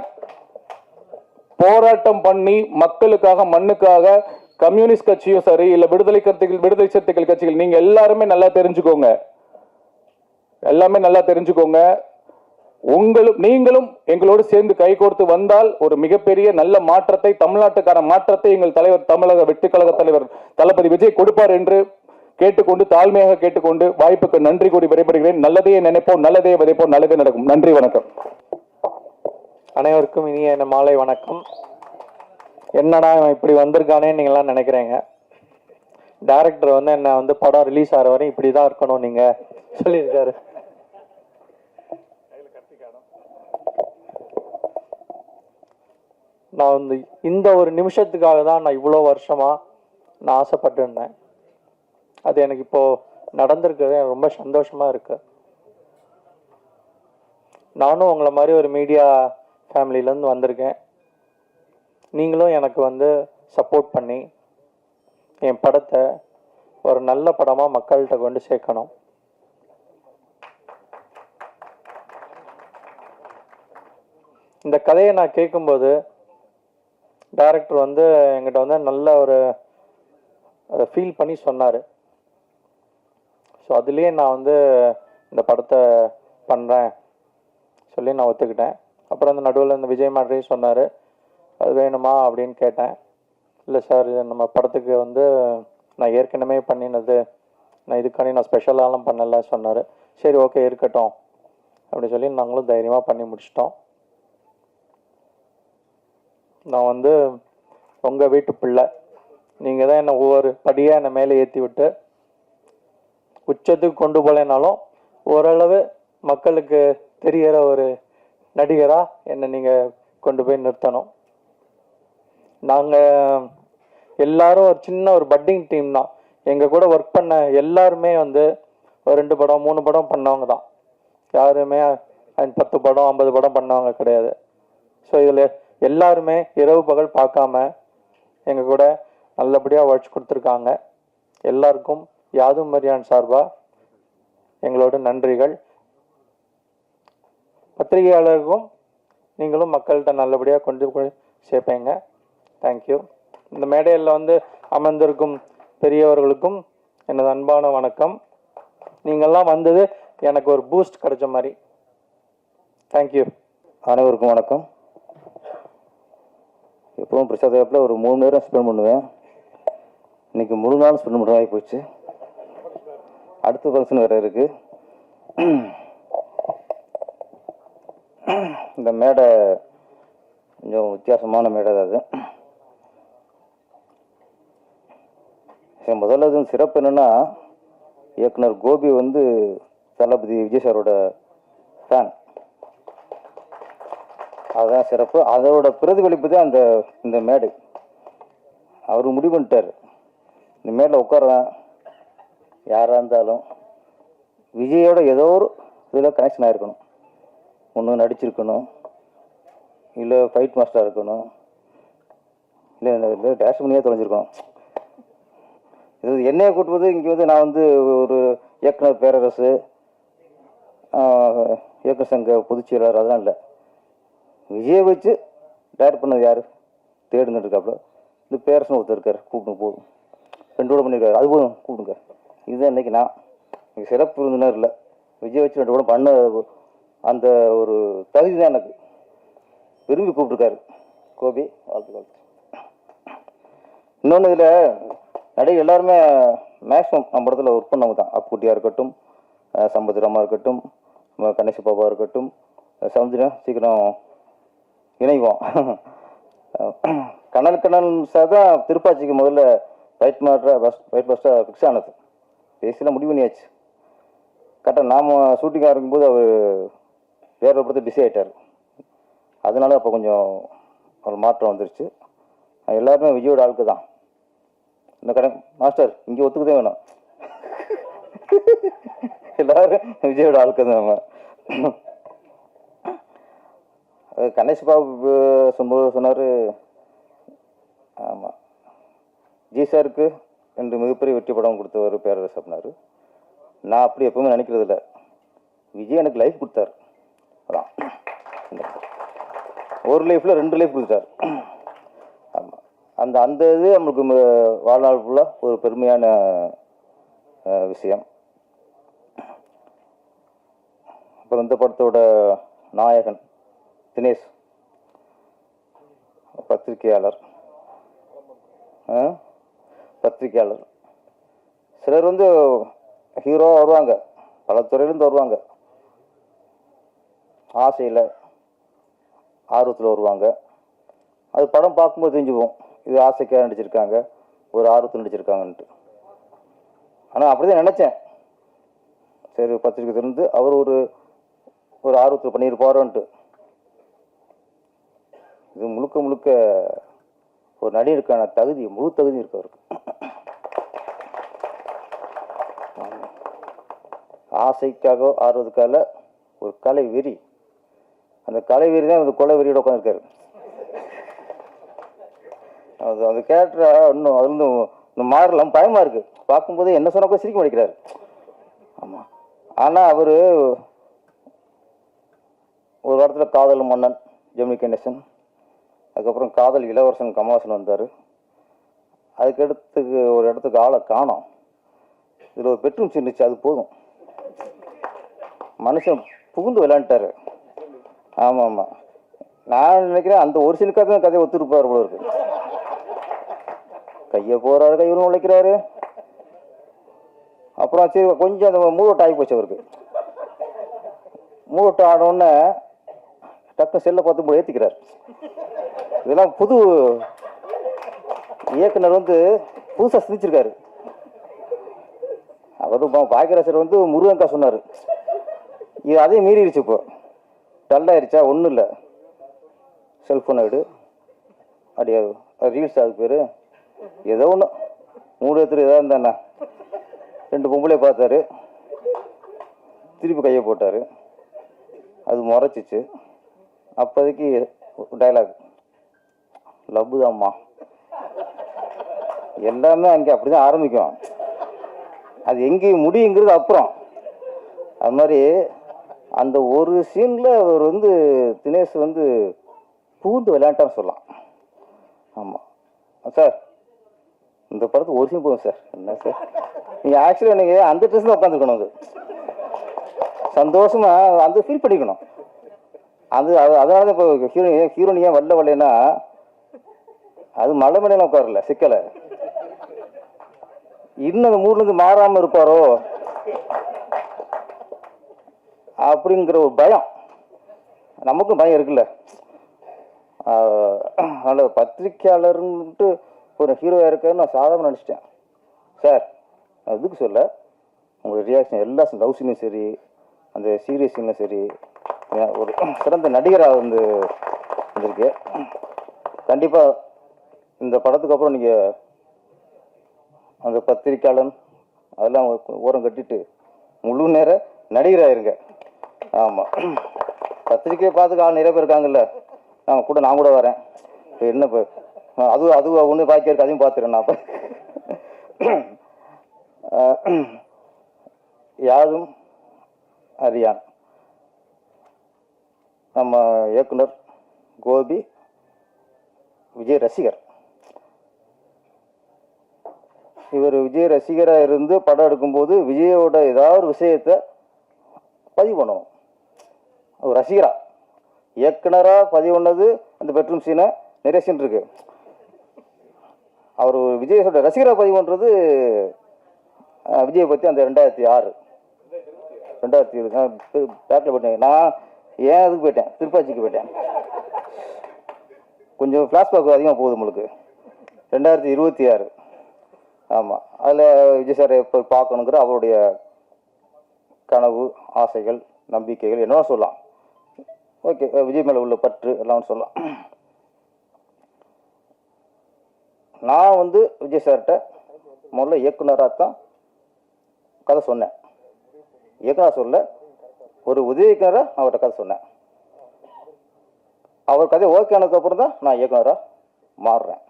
போராட்டம் பண்ணி மக்களுக்காக மண்ணுக்காக கம்யூனிஸ்ட் கட்சியும் சரி, இல்ல விடுதலை சிறுத்தைகள் கட்சிகள், நீங்க எல்லாருமே நல்லா தெரிஞ்சுக்கோங்க, நீங்களும் எங்களோடு சேர்ந்து கைகோர்த்து வந்தால் ஒரு மிகப்பெரிய நல்ல மாற்றத்தை, தமிழ்நாட்டுக்கான மாற்றத்தை எங்கள் தலைவர், தமிழக வெற்றிக்கழக தலைவர் தளபதி விஜய் கொடுப்பார் என்று கேட்டுக்கொண்டு, தாழ்மையாக கேட்டுக்கொண்டு, வாய்ப்புக்கு நன்றி கூறி விடைபெறுகிறேன். நல்லதையே நினைப்போம், நல்லதே விதைப்போம், நல்லதே நடக்கும். நன்றி, வணக்கம்.
அனைவருக்கும் இனிய மாலை வணக்கம். என்னடா இவன் இப்படி வந்திருக்கானேன்னு நீங்களாம் நினைக்கிறீங்க. டைரக்டர் வந்து என்ன வந்து படம் ரிலீஸ் ஆகிற வரையும் இப்படி தான் இருக்கணும் நீங்க சொல்லியிருக்காரு. நான் வந்து இந்த ஒரு நிமிஷத்துக்காக தான் நான் இவ்வளோ வருஷமா நான் ஆசைப்பட்டு இருந்தேன். அது எனக்கு இப்போ நடந்திருக்கிறது எனக்கு ரொம்ப சந்தோஷமா இருக்கு. நானும் உங்களை மாதிரி ஒரு மீடியா ஃபேமிலியிலேருந்து வந்திருக்கேன். நீங்களும் எனக்கு வந்து சப்போர்ட் பண்ணி என் படத்தை ஒரு நல்ல படமாக மக்கள்கிட்ட கொண்டு சேர்க்கணும். இந்த கதையை நான் கேட்கும்போது டைரக்டர் வந்து என்கிட்ட வந்து நல்ல ஒரு அதை ஃபீல் பண்ணி சொன்னார். ஸோ அதுலேயே நான் வந்து இந்த படத்தை பண்ணுறேன் சொல்லி நான் ஒத்துக்கிட்டேன். அப்புறம் அந்த நடுவில் இந்த விஜய் மாதிரியும் சொன்னார், அது வேணுமா அப்படின்னு கேட்டேன். இல்லை சார், இது நம்ம படத்துக்கு வந்து நான் ஏற்கனவே பண்ணினது, நான் இதுக்காண்டி நான் ஸ்பெஷலாலாம் பண்ணலை சொன்னார். சரி, ஓகே, இருக்கட்டும் அப்படி சொல்லி நாங்களும் தைரியமாக பண்ணி முடிச்சிட்டோம். நான் வந்து உங்கள் வீட்டு பிள்ளை. நீங்கள் தான் என்னை ஒவ்வொரு படியாக என்னை மேலே ஏற்றி விட்டு உச்சத்துக்கு கொண்டு போகலைனாலும் ஓரளவு மக்களுக்கு தெரிகிற ஒரு நடிகராக என்னை நீங்கள் கொண்டு போய் நிறுத்தணும். நாங்கள் எல்லாரும் ஒரு சின்ன ஒரு பட்டிங் டீம் தான். எங்கள் கூட ஒர்க் பண்ண எல்லாருமே வந்து ஒரு 2 படம் 3 படம் பண்ணவங்க தான். யாருமே 10 படம் 50 படம் பண்ணவங்க கிடையாது. ஸோ இதில் எல்லாருமே இரவு பகல் பார்க்காம எங்கள் கூட நல்லபடியாக உழைச்சி கொடுத்துருக்காங்க. எல்லாருக்கும் யாதும் மரியான் சார்பாக எங்களோட நன்றிகள். பத்திரிகையாளருக்கும் நீங்களும் மக்கள்கிட்ட நல்லபடியாக கொண்டு போய் சேர்ப்பீங்க. தேங்க்யூ. இந்த மேடையில் வந்து அமர்ந்திருக்கும் பெரியவர்களுக்கும் எனது அன்பான வணக்கம். நீங்கள்லாம் வந்தது எனக்கு ஒரு பூஸ்ட் கிடைச்ச மாதிரி. தேங்க்யூ.
அனைவருக்கும் வணக்கம். எப்பவும் பிரசாத் ஆப்பில் ஒரு 3 நேரம் ஸ்பெண்ட் பண்ணுவேன். இன்னைக்கு முழு நாள் ஸ்பெண்ட் பண்ணுற ஆகி போச்சு. அடுத்த ஃபங்க்ஷன் வேறு இருக்குது. இந்த மேடை கொஞ்சம் வித்தியாசமான மேடை தான். அது முதல்ல இது சிறப்பு என்னென்னா, இயக்குனர் கோபி வந்து தளபதி விஜய் சாரோட ஃபேன். அதுதான் சிறப்பு. அதோட பிரதிபலிப்பு தான் இந்த மேடை. அவர் முடிவு பண்ணிட்டார், இந்த மேடையில் உட்கார்றேன் யாராக இருந்தாலும் விஜயோட ஏதோ ஒரு இதில் கனெக்ஷன் ஆகிருக்கணும். ஒன்று நடிச்சிருக்கணும், இல்லை ஃபைட் மாஸ்டராக இருக்கணும், இல்லை டேஷ் பண்ணியே தொலைஞ்சிருக்கணும். இது என்னையை கூட்டுவது இங்கே வந்து நான் வந்து ஒரு இயக்குனர் பேரரசு, இயக்குனர் சங்க பொதுச் செயலாளர் அதெல்லாம் இல்லை. விஜயை வச்சு டைரக்ட் பண்ணது யார் தேடுங்க இருக்காப்புல. இந்த பேரரசன் ஒருத்தர் இருக்கார், கூப்பிடுங்க போதும். 2 கூட பண்ணியிருக்காரு, அது போதும் கூப்பிடுங்க. இதுதான் இன்றைக்கி நான் இங்கே சிறப்பு விருந்தினர் இல்லை, விஜய் வச்சு 2 கூட பண்ண அந்த ஒரு தகுதி தான் எனக்கு. விரும்பி கூப்பிட்ருக்காரு கோபி, வாழ்த்துக்கள். இன்னொன்று, இதில் நடிகை எல்லாருமே மேக்ஸிமம் நம்ம படத்தில் ஒர்க் பண்ணவங்க தான். அப்புக்குட்டியாக இருக்கட்டும், சம்பத்ராமா இருக்கட்டும், கணேஷ் பாபா இருக்கட்டும், சமுதிரா சீக்கிரம் இணைவோம். கண்ணன் சார் தான் திருப்பாச்சிக்கு முதல்ல ஃபைட் மாஸ்டராக ஃபிக்ஸ் ஆனது. பேசிலாம் முடிவு பண்ணியாச்சு. கரெக்டாக நாம் ஷூட்டிங் ஆரம்பிக்கும்போது அவர் வேற ஒரு படத்தை பிஸி ஆகிட்டார். அதனால அப்போ கொஞ்சம் ஒரு மாற்றம் வந்துருச்சு. எல்லாருமே விஜயோட ஆளுக்கு தான். இந்த கடை மாஸ்டர் இங்கே ஒத்துக்கதே வேணும். எல்லாரும் விஜயோட ஆளுக்கு தான். நம்ம கணேஷ் பாபு சொன்னார், ஆமாம், ஜி சாருக்கு 2 மிகப்பெரிய வெற்றி படம் கொடுத்தவர் பேரரசு அப்படின்னாரு. நான் அப்படி எப்பவுமே நினைக்கிறது இல்லை. விஜய் எனக்கு லைஃப் கொடுத்தாரு. அதான் ஒரு லைஃப்பில் 2 லைஃப் கொடுத்தாரு. ஆமாம், அந்த இது நம்மளுக்கு வாழ்நாள் ஃபுல்லாக ஒரு பெருமையான விஷயம். அப்புறம் இந்த படத்தோட
நாயகன் தினேஷ், பத்திரிகையாளர், பத்திரிகையாளர். சிலர் வந்து ஹீரோவாக வருவாங்க, பல துறையிலேருந்து வருவாங்க, ஆசையில் ஆர்வத்தில் வருவாங்க. அது படம் பார்க்கும்போது தெரிஞ்சுக்குவோம், இது ஆசைக்காக நடிச்சிருக்காங்க, ஒரு ஆர்வத்தில் நடிச்சிருக்காங்கன்ட்டு. ஆனால் அப்படி தான் நினச்சேன். சரி, பத்திரிக்கை திறந்து அவர் ஒரு ஆர்வத்தில் பண்ணியிருப்பாரோன்ட்டு. இது முழுக்க முழுக்க ஒரு நடிகருக்கான தகுதி, முழு தகுதி இருக்கு அவருக்கு. ஆசைக்காக ஆர்வத்துக்காக ஒரு கலை வெறி. அந்த கலை வெறி தான் அந்த கொலை வெறியோட உட்காந்துருக்காரு. அந்த கேரக்டரை இன்னும் அது இன்னும் மாறலாம், பயமாக இருக்குது. பார்க்கும்போது என்ன சொன்னா கூட சிரிக்க மாட்டேங்கிறாரு. ஆமாம். ஆனால் அவர் ஒரு இடத்துல காதல் மன்னன் ஜெமினி கணேசன், அதுக்கப்புறம் காதல் இளவரசன் கமலஹாசன் வந்தார். அதுக்கடுத்து ஒரு இடத்துக்கு ஆளை காணோம். இதில் ஒரு பெட்ரூம் சீன் இருந்துச்சு, அது போதும். மனுஷன் புகுந்து விளையாண்டாரு. ஆமாம் ஆமாம், நான் நினைக்கிறேன் அந்த ஒரு சீனுக்காக தான் கதையை ஒத்துருப்பார் போல இருக்கு. கையை போகிறாரு, கையிலும் உழைக்கிறாரு. அப்புறம் சரி கொஞ்சம் அந்த மூடோட்டம் ஆகி போச்சு அவருக்கு. மூடோட்டம் ஆனோடனே டக்குனு செல்லை பார்த்து ஏற்றிக்கிறார். இதெல்லாம் புது இயக்குனர் வந்து புதுசாக சிந்திச்சிருக்காரு. அவரும் பாக்கியராஜர் வந்து முருகன்கா சொன்னார், இது அதையும் மீறிடுச்சு. இப்போ டல்லாயிருச்சா, ஒன்றும் இல்லை, செல்ஃபோனை எடு, அப்படியே ரீல்ஸ், அதுக்கு பேர் ஏதோ ஒன்று மூணு இடத்துல ஏதாவது இருந்தாண்ணா. 2 பொம்பளை பார்த்தாரு, திருப்பி கையை போட்டார், அது முறைச்சிச்சு. அப்போதைக்கு டைலாக், லவ்வு தான்மா. எல்லாமே அங்கே அப்படி தான் ஆரம்பிக்கும், அது எங்கேயும் முடியுங்கிறது அப்புறம். அது மாதிரி அந்த ஒரு சீனில் அவர் வந்து தினேஷ் வந்து பூந்து விளையாண்டான்னு சொல்லலாம். ஆமாம் சார், இந்த படத்துக்கு ஒரு சீன் போதும் சார். என்ன சார், நீங்கள் ஆக்சுவலாக நீங்கள் அந்த ட்ரெஸ் தான் உட்காந்துருக்கணும், அது சந்தோஷமாக அந்த ஃபீல் பண்ணிக்கணும். அதனால தான் இப்போ ஹீரோயின் ஏன் வரலன்னா, அது மழை மலையெல்லாம் உட்காரல, சிக்கலை. இன்னும் அந்த மூட்லேருந்து மாறாமல் இருப்பாரோ அப்படிங்கிற ஒரு பயம், நமக்கும் பயம் இருக்குல்ல. அதனால் பத்திரிக்கையாளர்ன்ட்டு ஒரு ஹீரோவாக இருக்காருன்னு நான் சாதாரண நினச்சிட்டேன் சார். அதுக்கு சொல்ல, உங்களோட ரியாக்ஷன் எல்லா லவ் சீனும் சரி, அந்த சீரியஸ் சீனும் சரி, ஒரு சிறந்த நடிகராக வந்திருக்கு. கண்டிப்பாக இந்த படத்துக்கு அப்புறம் நீங்கள் அந்த பத்திரிக்கையாளன் அதெல்லாம் ஓரம் கட்டிட்டு முழு நேர நடிகராயிருங்க. ஆமாம், பத்திரிக்கையை பார்த்துக்க ஆள் நிறைய பேர் இருக்காங்கல்ல, நான் கூட வரேன். இப்போ என்ன இப்போ அது ஒன்று பாக்கி இருக்கு, அதையும் பார்த்துறேன் நான். இப்போ யாதும் அறியான் நம்ம இயக்குனர் கோபி விஜய் ரசிகர். இவர் விஜய் ரசிகராக இருந்து படம் எடுக்கும்போது விஜயோட ஏதாவது ஒரு விஷயத்தை பதிவு பண்ணணும். ஒரு ரசிகரா இயக்குனராக பதிவு பண்ணது அந்த பெட்ரூம் சீனை நிறைய சீன் இருக்கு. அவர் விஜயோட ரசிகராக பதிவு பண்ணுறது விஜயை பற்றி அந்த 2006 பேக்கில் போட்டேன். நான் ஏன் அதுக்கு போயிட்டேன், திருப்பாச்சிக்கு போயிட்டேன். கொஞ்சம் ஃப்ளாஷ்பேக் அதிகமாக போகுது உங்களுக்கு. 2026. ஆமாம், அதில் விஜய் சார் எப்போ பார்க்கணுங்கிற அவருடைய கனவு, ஆசைகள், நம்பிக்கைகள் என்னவோ சொல்லலாம். ஓகே, விஜய் மேலே உள்ள பற்று எல்லாம் சொல்லலாம். நான் வந்து விஜய் சார்கிட்ட முதல்ல இயக்குனராக தான் கதை சொன்னேன். இயக்குனர் சொல்ல, ஒரு உதவி இயக்குனராக அவர்கிட்ட கதை சொன்னேன். அவர் கதை ஓகே ஆனதுக்கப்புறம் தான் நான் இயக்குனராக மாறுறேன்.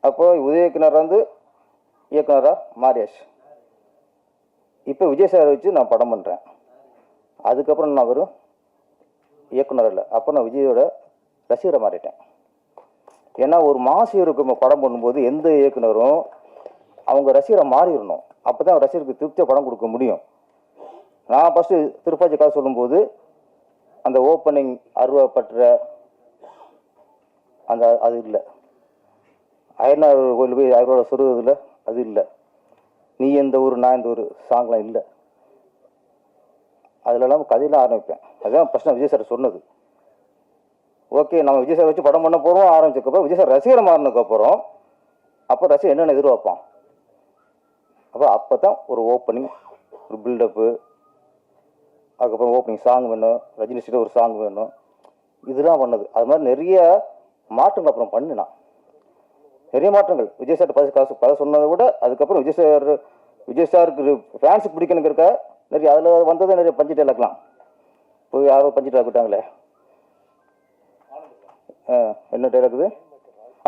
அப்போ உதவி இயக்குனர் வந்து இயக்குனராக மாறியாச்சு. இப்போ விஜய் சார் வச்சு நான் படம் பண்ணுறேன். அதுக்கப்புறம் நான் வெறும் இயக்குனர் இல்லை, அப்போ நான் விஜயோட ரசிகரை மாறிட்டேன். ஏன்னா ஒரு மாசியருக்கு படம் பண்ணும்போது எந்த இயக்குனரும் அவங்க ரசிகரை மாறிடணும், அப்போ தான் ரசிகருக்கு திருப்தியாக படம் கொடுக்க முடியும். நான் ஃபஸ்ட்டு திருப்பாச்சி கதை சொல்லும்போது அந்த ஓப்பனிங் அருவப்பற்ற அந்த அது இல்லை. அயனார் கோயில் போய் அருவாவை சொருவதில்லை, அது இல்லை. நீ எந்த ஊர் நான் எந்த ஊர் சாங்லாம் இல்லை. அதிலலாம் கதையெல்லாம் ஆரம்பிப்பேன். அதுதான் ஃபஸ்ட் விஜய் சார் சொன்னது. ஓகே, நம்ம விஜய் சார் வச்சு படம் பண்ண போகிறோம் ஆரம்பிச்சதுக்கப்புறம் விஜய் சார் ரசிகரை மாறினதுக்கப்புறம் அப்போ ரசிகர் என்னென்ன எதிர்பார்ப்பான். அப்போ தான் ஒரு ஓப்பனிங், ஒரு பில்டப்பு, அதுக்கப்புறம் ஓப்பனிங் சாங் வேணும், ரஜினி ஸ்ரீ ஒரு சாங் வேணும், இதெல்லாம் பண்ணது. அது மாதிரி நிறைய மாற்றங்கள் அப்புறம் பண்ணினான். நிறைய மாற்றங்கள் விஜய் சார் கதை சொன்னதை விட அதுக்கப்புறம் விஜய் சாருக்கு ஃபேன்ஸுக்கு பிடிக்கணுங்கிறக்க நிறைய அதில் வந்ததை நிறைய பஞ்சு டைலாக்லாம் போய் யாரோ பஞ்சு டைலாக் விட்டாங்களே, என்ன டைலாக்குது,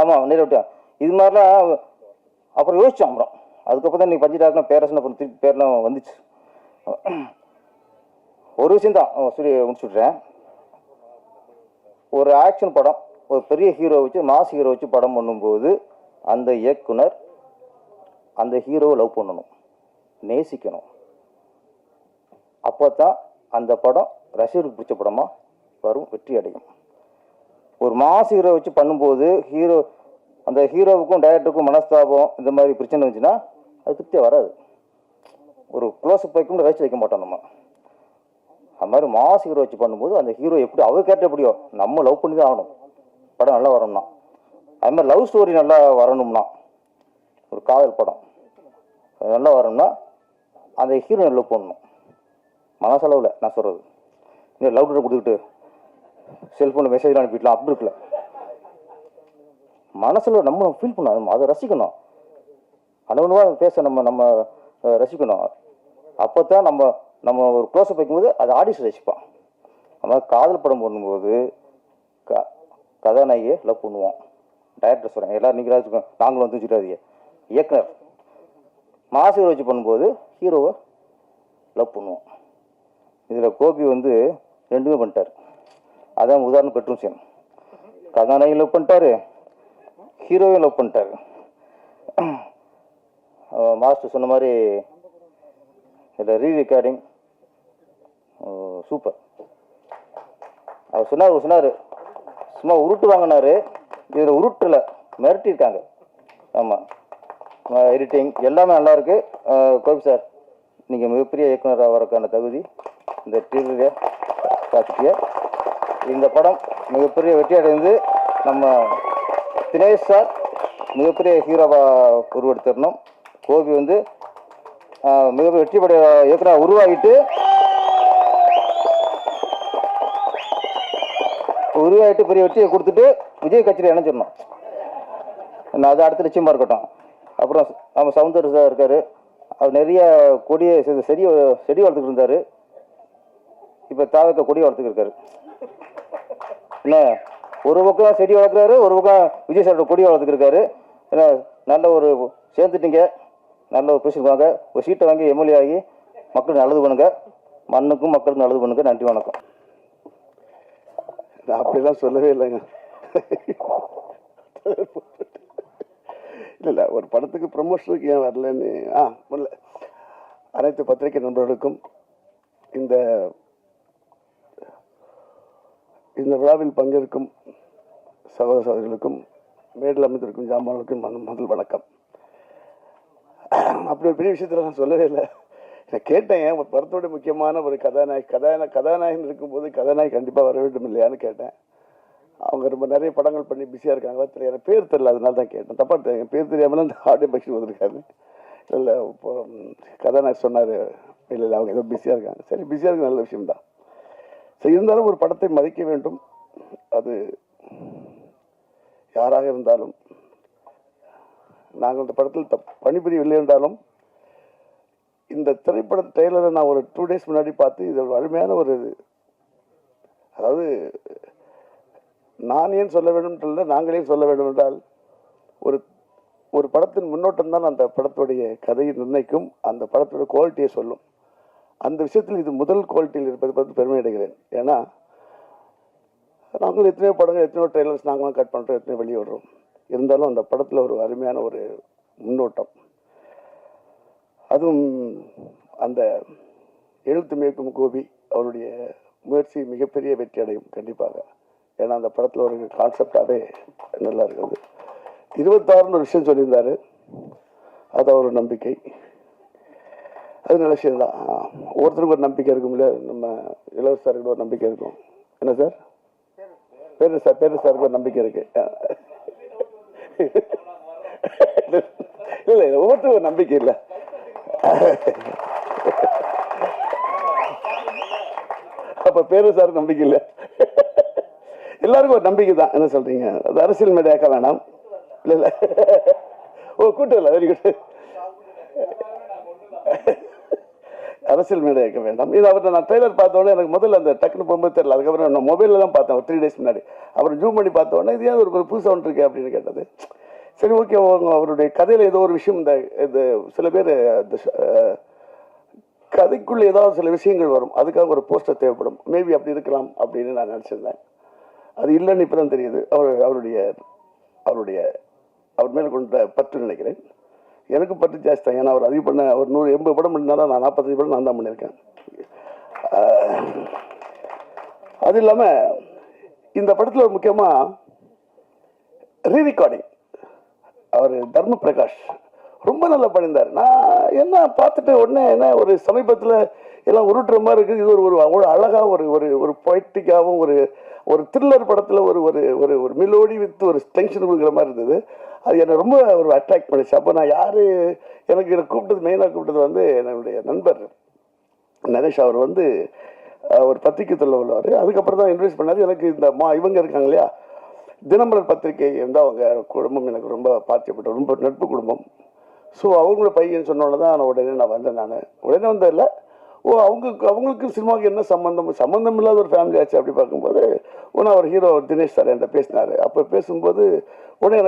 ஆமாம் நிறைய விட்டேன். இது மாதிரிலாம் அப்புறம் யோசிச்சோம். அப்புறம் அதுக்கப்புறம் தான் நீ பஞ்சு டைலாக்லாம் பேரஸ்ன்னு அப்புறம் திருப்பி பேர்லாம் வந்துச்சு. ஒரு விஷயம் தான் சொல்லி முடிச்சுட்றேன். ஒரு ஆக்ஷன் படம், ஒரு பெரிய ஹீரோ வச்சு மாஸ் ஹீரோ வச்சு படம் பண்ணும்போது அந்த இயக்குனர் அந்த ஹீரோவை லவ் பண்ணணும், நேசிக்கணும். அப்போ தான் அந்த படம் ரசிகருக்கு பிடிச்ச படமாக வரும், வெற்றி அடையும். ஒரு மாஸ் ஹீரோ வச்சு பண்ணும்போது அந்த ஹீரோவுக்கும் டைரக்டருக்கும் மனஸ்தாபம் இந்த மாதிரி பிரச்சனை இருந்துச்சுன்னா அது திருப்தியாக வராது. ஒரு க்ளோஸ்அப் வைக்கும் ரசிச்சு வைக்க மாட்டோம் நம்ம. அது மாதிரி மாஸ் ஹீரோ வச்சு பண்ணும்போது அந்த ஹீரோ எப்படி அவர் கேட்ட எப்படியோ நம்ம லவ் பண்ணி தான் ஆகணும், படம் நல்லா வரணும்னா. அது மாதிரி லவ் ஸ்டோரி நல்லா வரணும்னா, ஒரு காதல் படம் நல்லா வரணும்னா அந்த ஹீரோ லவ் பண்ணணும். மனசளவில் நான் சொல்கிறது, இந்த லவ் லெட்டர் கொடுத்துக்கிட்டு செல்ஃபோனில் மெசேஜ் அனுப்பிடலாம் அப்படி இருக்குல்ல. மனசில் நம்ம ஃபீல் பண்ணணும், அதை ரசிக்கணும், அணுவணுவாக பேச நம்ம ரசிக்கணும். அப்போ தான் நம்ம ஒரு க்ளோஸ்அப் வைக்கும்போது அது ஆடியன்ஸ் ரசிப்பான். நம்ம காதல் படம் பண்ணும்போது கதாநாயகியை லவ் பண்ணுவோம். டைரக்டர் சொல்கிறேன், எல்லோரும் நீங்களாச்சும் நாங்களும் வந்து வச்சுக்காதீங்க. இயக்குனர் மாஸ் ஹீரோ வச்சு பண்ணும்போது ஹீரோவை லவ் பண்ணுவோம். இதில் கோபி வந்து ரெண்டுமே பண்ணிட்டார். அதான் உதாரணம் பெட்ரூம் சீன். கதாநாயகி லவ் பண்ணிட்டாரு, ஹீரோவையும் லவ் பண்ணிட்டாரு. மாஸ்டர் சொன்ன மாதிரி இதில் ரீரெக்கார்டிங் சூப்பர். அவர் சொன்னார் சும்மா உருட்டு வாங்கினாரு, இதில் உருட்டில் மிரட்டியிருக்காங்க. ஆமாம், எடிட்டிங் எல்லாமே நல்லாயிருக்கு. கோபி சார், நீங்கள் மிகப்பெரிய இயக்குனராக வரக்கான தகுதி இந்த டீலரை பார்த்துட்டிய. இந்த படம் மிகப்பெரிய வெற்றி அடைந்து நம்ம தினேஷ் சார் மிகப்பெரிய ஹீரோவாக உருவெடுத்துடணும். கோபி வந்து மிகப்பெரிய வெற்றி படைய இயக்குனராக உருவாகிட்டு பெரிய வெற்றியை கொடுத்துட்டு விஜய் கட்சியில் இணைஞ்சிடணும். அது அடுத்த நிச்சயமாக இருக்கட்டும். அப்புறம் நம்ம சவுந்தர் சார் இருக்கார், அவர் நிறைய கொடியை செடி வளர்த்துக்கிட்டு இருந்தார். இப்போ தாவக்க கொடியை வளர்த்துக்கிட்டு இருக்காரு. என்ன, ஒரு பக்கம் செடி வளர்க்குறாரு, ஒரு பக்கம் விஜய் சாரோட கொடியை வளர்த்துக்கிருக்காரு. ஏன்னா நல்ல ஒரு சேர்ந்துட்டீங்க, நல்ல ஒரு பேசியிருக்காங்க. ஒரு சீட்டை வாங்கி எம்எல்ஏ ஆகி மக்களுக்கு நல்லது பண்ணுங்க, மண்ணுக்கும் மக்களுக்கும் நல்லது பண்ணுங்க. நன்றி, வணக்கம்.
நான் அப்படிலாம் சொல்லவே இல்லைங்க. இல்லை, ஒரு படத்துக்கு ப்ரமோஷனுக்கு ஏன் வரலன்னு வரல. அனைத்து பத்திரிகை நண்பர்களுக்கும் இந்த விழாவில் பங்கேற்கும் சகோதர சகோதரிகளுக்கும் மேடையில் அமைந்திருக்கும் ஜாமான்களுக்கும் முதல் வணக்கம். அப்படி ஒரு பெரிய விஷயத்தில் நான் சொல்லவே இல்லை. நான் கேட்டேன், ஒரு படத்தோட முக்கியமான ஒரு கதாநாயகன் இருக்கும்போது கதாநாயகி கண்டிப்பாக வர வேண்டும் இல்லையான்னு கேட்டேன். அவங்க ரொம்ப நிறைய படங்கள் பண்ணி பிஸியாக இருக்காங்களா தெரியாது, பேர் தெரியல, அதனால தான் கேட்டேன். தப்பா என் பேர் தெரியாமல் இந்த ஆடியோ பக்ஷி வந்திருக்காரு. இல்லை, இப்போ கதாநாயகர் சொன்னார், இல்லை அவங்க ஏதோ பிஸியாக இருக்காங்க. சரி, பிஸியாக இருக்கு, நல்ல விஷயம்தான். சரி, இருந்தாலும் ஒரு படத்தை மதிக்க வேண்டும். அது யாராக இருந்தாலும், நாங்கள் இந்த படத்தில் பணிபுரியவில்லை என்றாலும் இந்த திரைப்பட ட்ரெய்லரை நான் ஒரு 2 days முன்னாடி பார்த்து இது ஒரு அருமையான ஒரு, அதாவது நான் ஏன் சொல்ல வேண்டும் என்றால் நாங்களே சொல்ல வேண்டும் என்றால் ஒரு படத்தின் முன்னோட்டம் தான் அந்த படத்துடைய கதையை நிர்ணயிக்கும், அந்த படத்தோட குவாலிட்டியை சொல்லும். அந்த விஷயத்தில் இது முதல் குவாலிட்டியில் இருப்பதை பார்த்து பெருமை அடைகிறேன். ஏன்னா நாங்களும் எத்தனையோ படங்கள், எத்தனையோ ட்ரெய்லர்ஸ் நாங்களும் கட் பண்ணுறோம், எத்தனையோ வெளியே விடுறோம். இருந்தாலும் அந்த படத்தில் ஒரு அருமையான ஒரு முன்னோட்டம். அதுவும் அந்த எழுத்து மேற்கும் கோபி அவருடைய முயற்சி மிகப்பெரிய வெற்றி அடையும் கண்டிப்பாக. ஏன்னா அந்த படத்தில் ஒரு கான்செப்டாகவே நல்லா இருக்குது. 26 ஒரு விஷயம் சொல்லியிருந்தார், அது ஒரு நம்பிக்கை, அது நல்ல விஷயம் தான். ஒவ்வொருத்தருக்கும் ஒரு நம்பிக்கை இருக்கும் இல்லையா? நம்ம இளவரசருக்கு ஒரு நம்பிக்கை இருக்கும். என்ன சார் பேரு சாருக்கு ஒரு நம்பிக்கை இருக்கு. இல்லை ஒவ்வொருத்தருக்கும் ஒரு நம்பிக்கை இல்லை. அப்ப பேரு சார் நம்பிக்கை இல்லை. எல்லாருக்கும் ஒரு நம்பிக்கை தான். என்ன சொல்றீங்க? அது அரசியல் மேடையாக்க வேணாம். இல்ல இல்ல ஓ கூட்டம் இல்லை, வெரி குட். அரசியல் மேடையாக்க வேண்டாம். இது அவர் நான் ட்ரெய்லர் பார்த்தோன்னே எனக்கு முதல்ல அந்த டக்குன்னு போகும்போது தெரியல. அதுக்கப்புறம் நான் மொபைலில் தான் பார்த்தேன் ஒரு 3 days முன்னாடி. அப்புறம் ஜூம் பண்ணி பார்த்தோன்னே இது ஏன் ஒரு புது சவுண்ட் இருக்கு அப்படின்னு கேட்டது. சரி ஓகே, அவருடைய கதையில் ஏதோ ஒரு விஷயம் இது சில பேர் கதைக்குள்ள ஏதாவது சில விஷயங்கள் வரும், அதுக்காக ஒரு போஸ்டர் தேவைப்படும், மேபி அப்படி இருக்கலாம் அப்படின்னு நான் நினச்சிருந்தேன். அது இல்லைன்னு இப்போ தான் தெரியுது. அவர் மேலே கொண்ட பற்று நினைக்கிறேன். எனக்கு பற்று ஜாஸ்தி தான். ஏன்னா அவர் அதிகம் பண்ண ஒரு 180 படம் பண்ணினாலும் நான் 45 படம் நான் தான் பண்ணியிருக்கேன். அது இல்லாமல் இந்த படத்தில் ஒரு முக்கியமாக ரீரெக்கார்டிங் அவர் தர்ம பிரகாஷ் ரொம்ப நல்லா பண்ணியிருந்தார். நான் என்ன பார்த்துட்டு உடனே என்ன ஒரு சமீபத்தில் எல்லாம் உருட்டுற மாதிரி இருக்குது. இது ஒரு அவ்வளோ அழகாக ஒரு பொய்டிக்காகவும் ஒரு த்ரில்லர் படத்தில் ஒரு மிலோடி வித் ஒரு டென்ஷன் கொடுக்குற மாதிரி இருந்தது. அது என்னை ரொம்ப ஒரு அட்ராக்ட் பண்ணிச்சு. அப்போ நான் எனக்கு மெயினாக கூப்பிட்டது வந்து என்னுடைய நண்பர் நரேஷ். அவர் வந்து ஒரு பத்திரிக்கை தொழில் உள்ளவர். அதுக்கப்புறம் தான் இன்வெஸ்ட் பண்ணார். எனக்கு இந்த இவங்க இருக்காங்க இல்லையா, தினமலர் பத்திரிகை வந்து அவங்க குடும்பம் எனக்கு ரொம்ப பாத்தியப்பட்ட ரொம்ப நட்பு குடும்பம். ஸோ அவங்கள பையன் சொன்னோன்னு தான் நான் வந்தேன். உடனே வந்ததில்லை. அவங்களுக்கு சினிமாவுக்கு என்ன சம்மந்தம் இல்லாத ஒரு ஃபேமிலி ஆச்சு. அப்படி பார்க்கும்போது அவர் ஹீரோ தினேஷ் சார் என்கிட்ட பேசினார். அப்போ பேசும்போது உடனே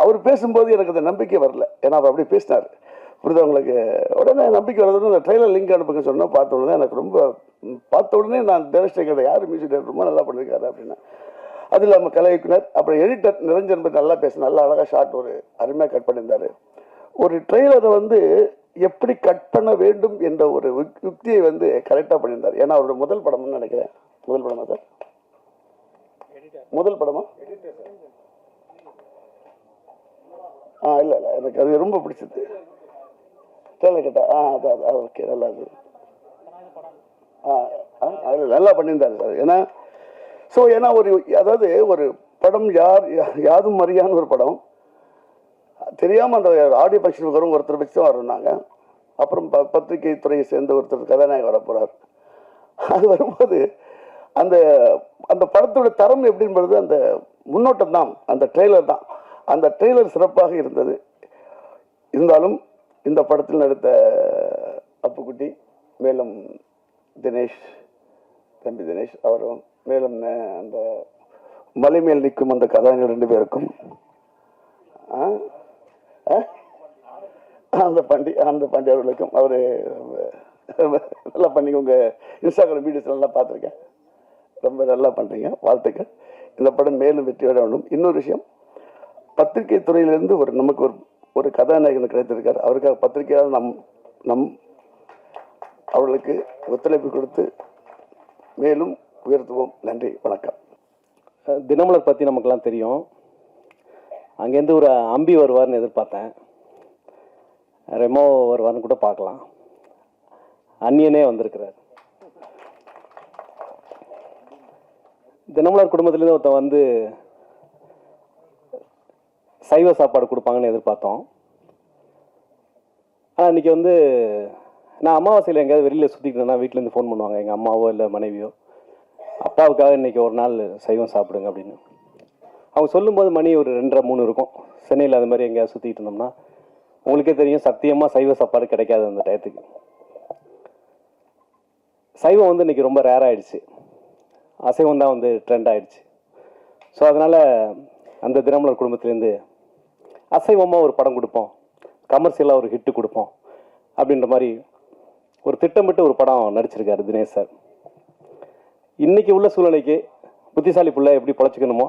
அவர் பேசும்போது எனக்கு அந்த நம்பிக்கை வரல. ஏன்னா அவர் அப்படி பேசினார், புரிதவங்களுக்கு. உடனே நம்பிக்கை வரதுன்னு அந்த ட்ரெயிலர் லிங்க் அனுப்புங்க சொன்னால் பார்த்த உடனே எனக்கு பார்த்த உடனே நான் டேரக்டர் கேட்டேன், யார் மியூசிக் டைரக்டர் ரொம்ப நல்லா பண்ணியிருக்காரு அப்படின்னு. அது இல்லாமல் கலை இயக்குனர், அப்புறம் எடிட்டர் நிரஞ்சன் பற்றி நல்லா நல்லா அழகாக ஷார்ட் ஒரு அருமையாக கட் பண்ணியிருந்தார். ஒரு ட்ரெய்லரை வந்து எப்படி கட் பண்ண வேண்டும் என்ற ஒரு யுக்தியை வந்து கரெக்டாக பண்ணியிருந்தார். ஏன்னா அவரோட முதல் படம்னு நினைக்கிறேன். முதல் படமா சார்? முதல் படமா? இல்லை எனக்கு அது ரொம்ப பிடிச்சது. ட்ரெய்லர் கேட்டா அதான் ஓகே, நல்லா இருக்கு. நல்லா பண்ணியிருந்தாரு சார். ஏன்னா அதாவது ஒரு படம் யாதும் அறியான்னு ஒரு படம் தெரியாமல் அந்த ஆடியோ ஃபங்க்ஷனுக்கு வரும் ஒருத்தர் வச்சு தான் வரோம்னாங்க. அப்புறம் பத்திரிகை துறையை சேர்ந்த ஒருத்தர் கதாநாயகர் வர போகிறார். அது வரும்போது அந்த அந்த படத்தோட தரம் எப்படின்றது அந்த முன்னோட்டம் தான், அந்த ட்ரெய்லர் தான். அந்த ட்ரெய்லர் சிறப்பாக இருந்தது. இருந்தாலும் இந்த படத்தில் நடித்த அப்புக்குட்டி, மேலும் தம்பி தினேஷ் அவரும், மேலும் அந்த மலை மேல் நிற்கும் அந்த கதாநாயகர் 2 பேருக்கும், அந்த பாண்டி அவர்களுக்கும், அவர் நல்லா பண்ணி உங்கள் இன்ஸ்டாகிராம் வீடியோஸ் நல்லா பார்த்துருக்கேன், ரொம்ப நல்லா பண்ணுறீங்க, வாழ்த்துக்கள். இந்த படம் மேலும் வெற்றி பெற வேண்டும். இன்னொரு விஷயம், பத்திரிகை துறையிலிருந்து நமக்கு ஒரு கதாநாயகன் கிடைத்திருக்கார். அவருக்காக பத்திரிகையாளர் அவர்களுக்கு ஒத்துழைப்பு கொடுத்து மேலும் உயர்த்துவோம். நன்றி, வணக்கம்.
தினமலர் பற்றி நமக்கெல்லாம் தெரியும். அங்கேருந்து ஒரு அம்பி வருவார்னு எதிர்பார்த்தேன், ரெமோ வருவார்னு கூட பார்க்கலாம். அந்நியனே வந்திருக்கிறார். தினமலர் குடும்பத்திலேருந்து ஒருத்தன் வந்து சைவ சாப்பாடு கொடுப்பாங்கன்னு எதிர்பார்த்தோம். ஆனால் இன்றைக்கி வந்து நான் அமாவாசையில் எங்கேயாவது வெளியில் சுற்றிக்கிட்டேன்னா வீட்டிலேருந்து ஃபோன் பண்ணுவாங்க, எங்கள் அம்மாவோ இல்லை மனைவியோ, அப்பாவுக்காக இன்றைக்கி ஒரு நாள் சைவம் சாப்பிடுங்க அப்படின்னு. அவங்க சொல்லும்போது மணி ஒரு 2:30-3 இருக்கும். சென்னையில் அது மாதிரி எங்கேயாவது சுற்றிக்கிட்டு இருந்தோம்னா உங்களுக்கே தெரியும், சத்தியமாக சைவ சாப்பாடு கிடைக்காது அந்த டயத்துக்கு. சைவம் வந்து இன்றைக்கி ரொம்ப ரேர் ஆகிடுச்சு, அசைவம் தான் வந்து ட்ரெண்ட் ஆகிடுச்சு. ஸோ அதனால் அந்த தினமலர் குடும்பத்துலேருந்து அசைவமாக ஒரு படம் கொடுப்போம், கமர்ஷியலாக ஒரு ஹிட்டு கொடுப்போம் அப்படின்ற மாதிரி ஒரு திட்டமிட்டு ஒரு படம் நடிச்சிருக்காரு தினேஷ் சார். இன்றைக்கி உள்ள சூழ்நிலைக்கு புத்திசாலி பிள்ளை எப்படி பொழைச்சிக்கணுமோ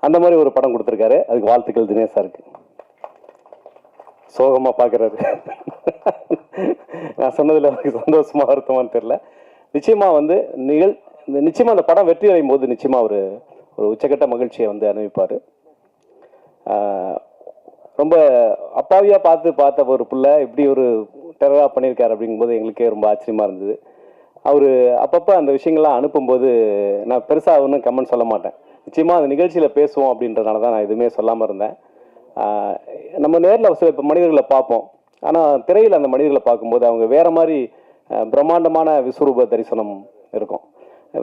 அந்த மாதிரி ஒரு படம் கொடுத்துருக்காரு. அதுக்கு வாழ்த்துக்கள் தினேஷ் சாருக்கு. சோகமாக பார்க்குறாரு. நான் சொன்னதில் அவருக்கு சந்தோஷமாக வருத்தமானு தெரில. நிச்சயமாக வந்து
இந்த நிச்சயமாக அந்த படம் வெற்றி அடையும் போது நிச்சயமாக ஒரு உச்சக்கட்ட மகிழ்ச்சியை வந்து அனுபவிப்பார். ரொம்ப அப்பாவியாக பார்த்த ஒரு பிள்ளை இப்படி ஒரு டெரராக பண்ணியிருக்காரு அப்படிங்கும்போது எங்களுக்கே ரொம்ப ஆச்சரியமாக இருந்தது. அவர் அப்பப்போ அந்த விஷயங்கள்லாம் அனுப்பும்போது நான் பெருசாக ஒன்றும் கமெண்ட் சொல்ல மாட்டேன். நிச்சயமாக அந்த நிகழ்ச்சியில் பேசுவோம் அப்படின்றதுனால தான் நான் எதுவுமே சொல்லாமல் இருந்தேன். நம்ம நேரில் சில இப்போ மனிதர்களை பார்ப்போம், ஆனால் திரையில் அந்த மனிதர்களை பார்க்கும்போது அவங்க வேறு மாதிரி பிரம்மாண்டமான விஸ்வரூப தரிசனம் இருக்கும்.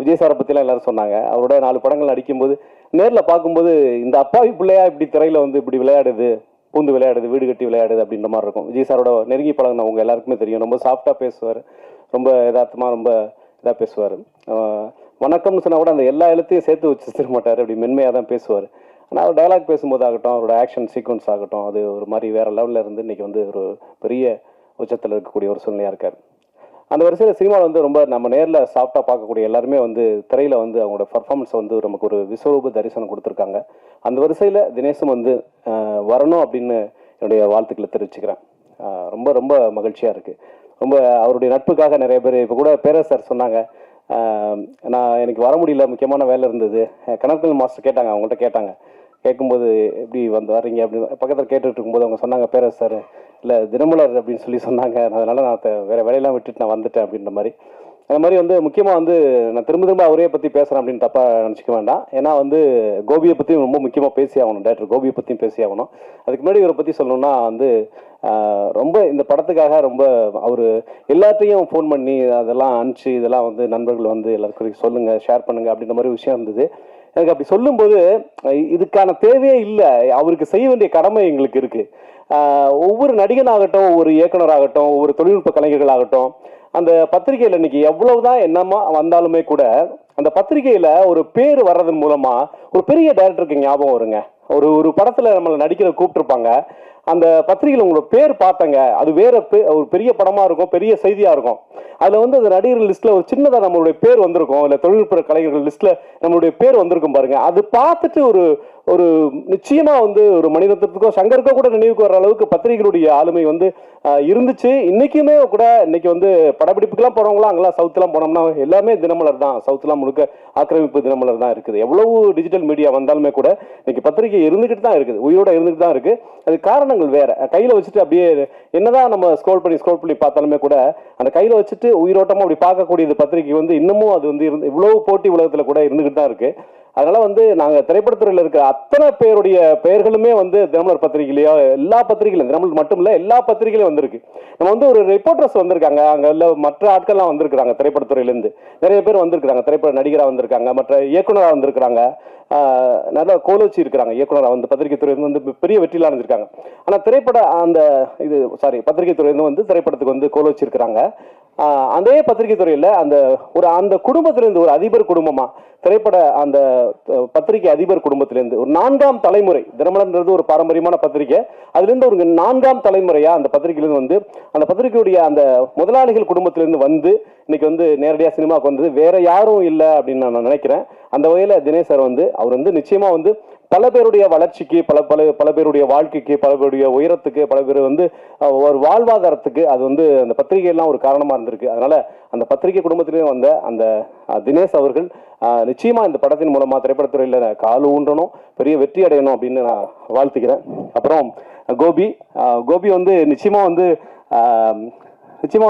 விஜய் சாரை பற்றிலாம் எல்லாரும் சொன்னாங்க. அவரோட 4 படங்கள் நடிக்கும்போது நேரில் பார்க்கும்போது இந்த அப்பாவி பிள்ளையா இப்படி திரையில் வந்து இப்படி விளையாடுது, பூந்து விளையாடுது, வீடு கட்டி விளையாடுது அப்படின்ற மாதிரி இருக்கும். விஜய் சாரோட நெருங்கி பழகின அவங்க எல்லாருக்குமே தெரியும். ரொம்ப சாஃப்டாக பேசுவார், ரொம்ப யதார்த்தமாக ரொம்ப இதாக பேசுவார். வணக்கம்னு சொன்னால் கூட அந்த எல்லா எழுத்தையும் சேர்த்து வச்சு மாட்டார், அப்படி மென்மையாக தான் பேசுவார். ஆனால் அவர் டைலாக் பேசும்போது ஆகட்டும், அவரோட ஆக்ஷன் சீக்வன்ஸ் ஆகட்டும், அது ஒரு மாதிரி வேறு லெவலில் இருந்து இன்றைக்கி வந்து ஒரு பெரிய உச்சத்தில் இருக்கக்கூடிய ஒரு சூழ்நிலையாக இருக்கார். அந்த வரிசையில் சினிமாவில் வந்து ரொம்ப நம்ம நேரில் சாஃப்டாக பார்க்கக்கூடிய எல்லாருமே வந்து திரையில் வந்து அவங்களோட பர்ஃபார்மன்ஸை வந்து நமக்கு ஒரு விஸ்வரூப தரிசனம் கொடுத்துருக்காங்க. அந்த வரிசையில் தினேஷும் வந்து வரணும் அப்படின்னு என்னுடைய வாழ்த்துக்களை தெரிவிச்சுக்கிறேன். ரொம்ப ரொம்ப மகிழ்ச்சியாக இருக்குது. ரொம்ப அவருடைய நட்புக்காக நிறைய பேர் இப்போ கூட பேரரசர் சொன்னாங்க, நான் எனக்கு வர முடியல, முக்கியமான வேலை இருந்தது. கணக்கல் மாஸ்டர் கேட்டாங்க, அவங்கள்ட்ட கேட்டாங்க, கேட்கும்போது எப்படி வர்றீங்க அப்படின்னு பக்கத்தில் கேட்டுட்டு இருக்கும்போது அவங்க சொன்னாங்க, பேரரசர் இல்லை தினமலர் அப்படின்னு சொல்லி சொன்னாங்க, அதனால் நான் வேறு வேலையெல்லாம் விட்டுட்டு நான் வந்துட்டேன் அப்படின்ற மாதிரி. அந்த மாதிரி வந்து முக்கியமாக வந்து நான் திரும்ப அவரே பற்றி பேசுகிறேன் அப்படின்னு தப்பாக நினச்சிக்க வேண்டாம். ஏன்னா வந்து கோபியை பற்றியும் ரொம்ப முக்கியமாக பேசி ஆகணும், டேரக்டர் கோபியை பற்றியும் பேசி ஆகணும். அதுக்கு முன்னாடி இவரை பற்றி சொல்லணும்னா வந்து ரொம்ப இந்த படத்துக்காக ரொம்ப அவர் எல்லாத்தையும் ஃபோன் பண்ணி அதெல்லாம் அனுப்பிச்சு இதெல்லாம் வந்து நண்பர்கள் வந்து எல்லாருக்கும் சொல்லுங்கள், ஷேர் பண்ணுங்கள் அப்படின்ற மாதிரி விஷயம் இருந்தது. எனக்கு அப்படி சொல்லும்போது இதுக்கான தேவையே இல்லை, அவருக்கு செய்ய வேண்டிய கடமை எங்களுக்கு இருக்குது. ஒவ்வொரு நடிகனாகட்டும், ஒவ்வொரு இயக்குனராகட்டும், ஒவ்வொரு தொழில்நுட்ப கலைஞர்களாகட்டும், அந்த பத்திரிகையில் இன்னைக்கு எவ்வளவுதான் என்னமா வந்தாலுமே கூட அந்த பத்திரிகையில் ஒரு பேர் வர்றதன் மூலமாக ஒரு பெரிய டைரக்டருக்கு ஞாபகம் வருங்க. ஒரு படத்தில் நம்மளை நடிக்கிற கூப்பிட்டுருப்பாங்க, அந்த பத்திரிகையில் உங்களோட பேர் பார்த்தங்க, அது வேற ஒரு பெரிய படமாக இருக்கும், பெரிய செய்தியாக இருக்கும். அதில் வந்து அந்த நடிகர்கள் லிஸ்ட்டில் ஒரு சின்னதாக நம்மளுடைய பேர் வந்திருக்கும், இல்லை தொழில்நுட்ப கலைஞர்கள் லிஸ்ட்டில் நம்மளுடைய பேர் வந்திருக்கும் பாருங்க. அது பார்த்துட்டு ஒரு நிச்சயமாக வந்து ஒரு மணிரத்னத்துக்கோ சங்கருக்கோ கூட நினைவுக்கு வர அளவுக்கு பத்திரிகைகளுடைய ஆளுமை வந்து இருந்துச்சு. இன்னைக்குமே கூட இன்னைக்கு வந்து படப்பிடிப்புக்கெல்லாம் போனவங்களாம் அங்கெல்லாம் சவுத்துலாம் போனோம்னா எல்லாமே தினமலர் தான், சவுத்துலாம் முழுக்க ஆக்கிரமிப்பு தினமலர் தான் இருக்குது. எவ்வளவு டிஜிட்டல் மீடியா வந்தாலுமே கூட இன்னைக்கு பத்திரிகை இருந்துகிட்டு தான் இருக்குது, உயிரோட இருந்துகிட்டு தான் இருக்குது. அது காரணங்கள் வேற. கையில் வச்சுட்டு அப்படியே என்னதான் நம்ம ஸ்க்ரோல் பண்ணி பார்த்தாலுமே கூட அந்த கையில் வச்சுட்டு உயிரோட்டமாக அப்படி பார்க்கக்கூடியது பத்திரிகை வந்து இன்னமும் அது வந்து இவ்வளவு போட்டி உலகத்தில் கூட இருந்துகிட்டு தான் இருக்கு. அதனால வந்து நாங்கள் திரைப்படத்துறையில் இருக்கிற அத்தனை பேருடைய பெயர்களுமே வந்து தினமலர் பத்திரிகையிலையோ எல்லா பத்திரிகையிலும், தினமலர் மட்டும் இல்லை எல்லா பத்திரிகையிலும் வந்திருக்கு. நம்ம வந்து ஒரு ரிப்போர்ட்டர்ஸ் வந்திருக்காங்க, அங்கே இல்லை மற்ற ஆட்கள்லாம் வந்திருக்கிறாங்க, திரைப்படத்துறையிலேருந்து நிறைய பேர் வந்திருக்கிறாங்க, திரைப்பட நடிகராக வந்திருக்காங்க, மற்ற இயக்குனராக வந்திருக்கிறாங்க, நல்லா கோலோச்சி இருக்கிறாங்க இயக்குனராக வந்து பத்திரிகை துறையிலிருந்து வந்து பெரிய வெற்றியில் அடைஞ்சிருக்காங்க. ஆனால் திரைப்பட பத்திரிகை துறையிலிருந்து வந்து திரைப்படத்துக்கு வந்து கோலோச்சி இருக்கிறாங்க. அதே பத்திரிகை துறையில் அந்த குடும்பத்திலிருந்து ஒரு அதிபர் குடும்பமா திரைப்பட அந்த பத்திரிகை அதிபர் குடும்பத்திலிருந்து ஒரு 4ஆம் தலைமுறை, தினமலர்ன்றது ஒரு பாரம்பரியமான பத்திரிகை, அதுலேருந்து ஒரு 4ஆம் தலைமுறையா அந்த பத்திரிகையிலிருந்து வந்து அந்த பத்திரிகையுடைய அந்த முதலாளிகள் குடும்பத்திலிருந்து வந்து இன்னைக்கு வந்து நேரடியாக சினிமாவுக்கு வந்தது வேற யாரும் இல்லை அப்படின்னு நான் நினைக்கிறேன். அந்த வகையில் தினேஷ் சார் வந்து அவர் வந்து நிச்சயமா வந்து பல பேருடைய வளர்ச்சிக்கு, பல பேருடைய வாழ்க்கைக்கு, பல பேருடைய உயரத்துக்கு, பல பேர் வந்து ஒரு வாழ்வாதாரத்துக்கு அது வந்து அந்த பத்திரிகையெல்லாம் ஒரு காரணமாக இருந்திருக்கு. அதனால அந்த பத்திரிகை குடும்பத்திலேயே வந்த அந்த தினேஷ் அவர்கள் நிச்சயமா இந்த படத்தின் மூலமா திரைப்படத்துறையில் கால் ஊன்றணும், பெரிய வெற்றி அடையணும் அப்படின்னு நான் வாழ்த்துக்கிறேன். அப்புறம் கோபி வந்து நிச்சயமா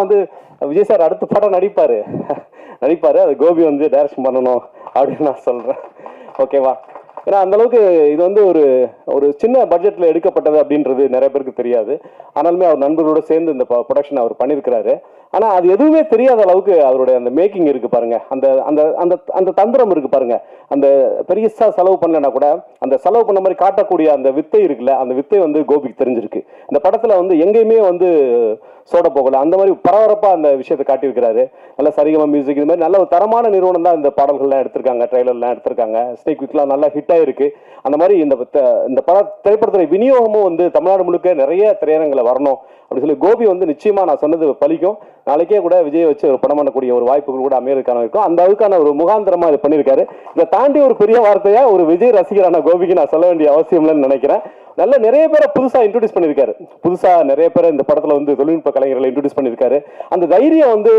வந்து விஜய் சார் அடுத்த படம் நடிப்பாரு. அது கோபி வந்து டைரக்ஷன் பண்ணணும் அப்படின்னு நான் சொல்றேன். ஓகேவா? ஏன்னா அந்த அளவுக்கு இது வந்து ஒரு சின்ன பட்ஜெட்ல எடுக்கப்பட்டது அப்படின்றது நிறைய பேருக்கு தெரியாது. ஆனாலுமே அவர் நண்பர்களோட சேர்ந்து இந்த ப்ரொடக்ஷன் அவர் பண்ணியிருக்கிறாரு. ஆனா அது எதுவுமே தெரியாத அளவுக்கு அவருடைய அந்த மேக்கிங் இருக்கு பாருங்க, அந்த அந்த அந்த அந்த தந்திரம் இருக்கு பாருங்க. அந்த பெரியசா செலவு பண்ணலன்னா கூட அந்த செலவு பண்ண மாதிரி காட்டக்கூடிய அந்த வித்தை இருக்குல்ல, அந்த வித்தை வந்து கோபிக்கு தெரிஞ்சிருக்கு. இந்த படத்துல வந்து எங்கேயுமே வந்து சோட போகல, அந்த மாதிரி பரபரப்பா அந்த விஷயத்தை காட்டியிருக்கிறாரு. நல்ல சரிகமா மியூசிக், இது மாதிரி நல்ல ஒரு தரமான நிறுவனம் தான் இந்த பாடல்கள்லாம் எடுத்திருக்காங்க, ட்ரெய்லர்லாம் எடுத்திருக்காங்க, ஸ்னேக் விக்லாம் நல்லா ஹிட் ஆயிருக்கு. அந்த மாதிரி இந்த திரைப்படத்துறை விநியோகமும் வந்து தமிழ்நாடு முழுக்க நிறைய திரையரங்களை வரணும் அப்படின்னு சொல்லி கோபி வந்து நிச்சயமா நான் சொன்னது பலிக்கும். நாளைக்கே கூட விஜய் வச்சு ஒரு படம் பண்ணக்கூடிய ஒரு வாய்ப்புகள் கூட அமெரிக்கான இருக்கும். அந்த அளவுக்கான ஒரு முகாந்திரமா இது பண்ணியிருக்காரு. இதை தாண்டி ஒரு பெரிய வார்த்தையா ஒரு விஜய் ரசிகரான கோபிக்கு நான் சொல்ல வேண்டிய அவசியம் இல்லைன்னு நினைக்கிறேன். நல்ல நிறைய பேரை புதுசா இன்ட்ரோடியூஸ் பண்ணியிருக்காரு. புதுசா நிறைய பேரை இந்த படத்துல வந்து தொழில்நுட்ப கலைஞர்களை இன்ட்ரோடியூஸ் பண்ணியிருக்காரு. அந்த தைரியம் வந்து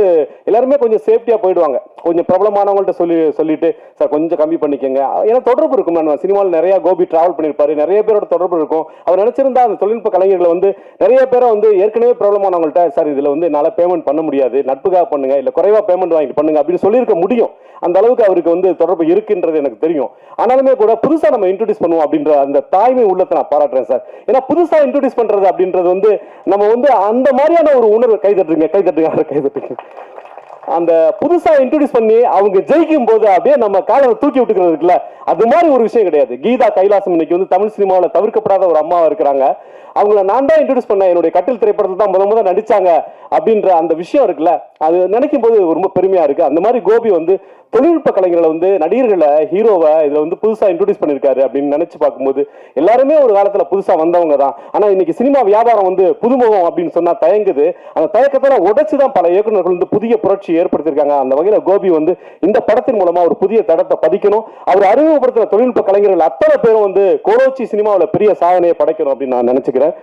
எல்லாருமே கொஞ்சம் சேஃப்டியா போயிடுவாங்க. கொஞ்சம் பிரபலமானவங்கள்ட்ட சொல்லிட்டு சார் கொஞ்சம் கம்மி பண்ணிக்கங்க. ஏன்னா தொடர்பு இருக்கும். நான் சினிமாவில் நிறைய கோபி டிராவல் பண்ணியிருப்பாரு, நிறைய பேரோட தொடர்பு இருக்கும். அவர் நினைச்சிருந்தா அந்த தொழில்நுட்ப கலைஞர்களை வந்து நிறைய பேரை வந்து ஏற்கனவே பிரபலமானவங்கள்ட்ட சார் இதுல வந்து என்னால பேமெண்ட் பண்ண முடியாது, நட்புக்காக பண்ணுங்க, இல்ல குறைவா பேமெண்ட் வாங்கிட்டு பண்ணுங்க அப்படின்னு சொல்லியிருக்க முடியும். அந்த அளவுக்கு அவருக்கு வந்து தொடர்பு இருக்குன்றது எனக்கு தெரியும். ஆனாலுமே கூட புதுசா நம்ம இன்ட்ரோடியூஸ் பண்ணுவோம் அப்படின்ற அந்த தாய்மை உள்ளத்தை நான் பாராட்டுறேன் சார். ஏன்னா புதுசா இன்ட்ரோடியூஸ் பண்றது அப்படின்றது வந்து நம்ம வந்து அந்த மாதிரியான ஒரு உணர்வு கைதட்டுங்க அந்த புதுசா இன்ட்ரோடியூஸ் பண்ணி அவங்க ஜெயிக்கும் போது அப்படியே நம்ம காலை தூக்கி விட்டுக்கிறது இருக்குல்ல, அது மாதிரி ஒரு விஷயம் கிடையாது. கீதா கைலாசம் இன்னைக்கு வந்து தமிழ் சினிமாவில் தவிர்க்கப்படாத ஒரு அம்மாவா இருக்கிறாங்க. அவங்கள நான் தான் இன்ட்ரோடியூஸ் பண்ணேன், என்னுடைய கட்டில் திரைப்படத்தில் தான் முத நடிச்சாங்க அப்படின்ற அந்த விஷயம் இருக்குல்ல, அது நினைக்கும் போது ரொம்ப பெருமையா இருக்கு. அந்த மாதிரி கோபி வந்து தொழில்நுட்ப கலைஞர்களை வந்து நடிகர்களை ஹீரோவை இதுல வந்து புதுசா இன்ட்ரோடியூஸ் பண்ணிருக்காரு அப்படின்னு நினைச்சு பார்க்கும்போது எல்லாருமே ஒரு காலத்துல புதுசா வந்தவங்க தான். ஆனா இன்னைக்கு சினிமா வியாபாரம் வந்து புதுமுகம் அப்படின்னு சொன்னா தயங்குது. அந்த தயக்கத்தை உடைச்சுதான் பல இயக்குநர்கள் வந்து புதிய புரட்சி ஏற்படுத்திருக்காங்க. அந்த வகையில கோபி வந்து இந்த படத்தின் மூலமா ஒரு புதிய தடத்தை பதிக்கணும். அவர் அறிமுகப்படுத்துற தொழில்நுட்ப கலைஞர்கள் அத்தனை பேரும் வந்து கோலோச்சி சினிமாவில் பெரிய சாதனையை படைக்கணும் அப்படின்னு நான் நினைச்சுக்கிறேன்.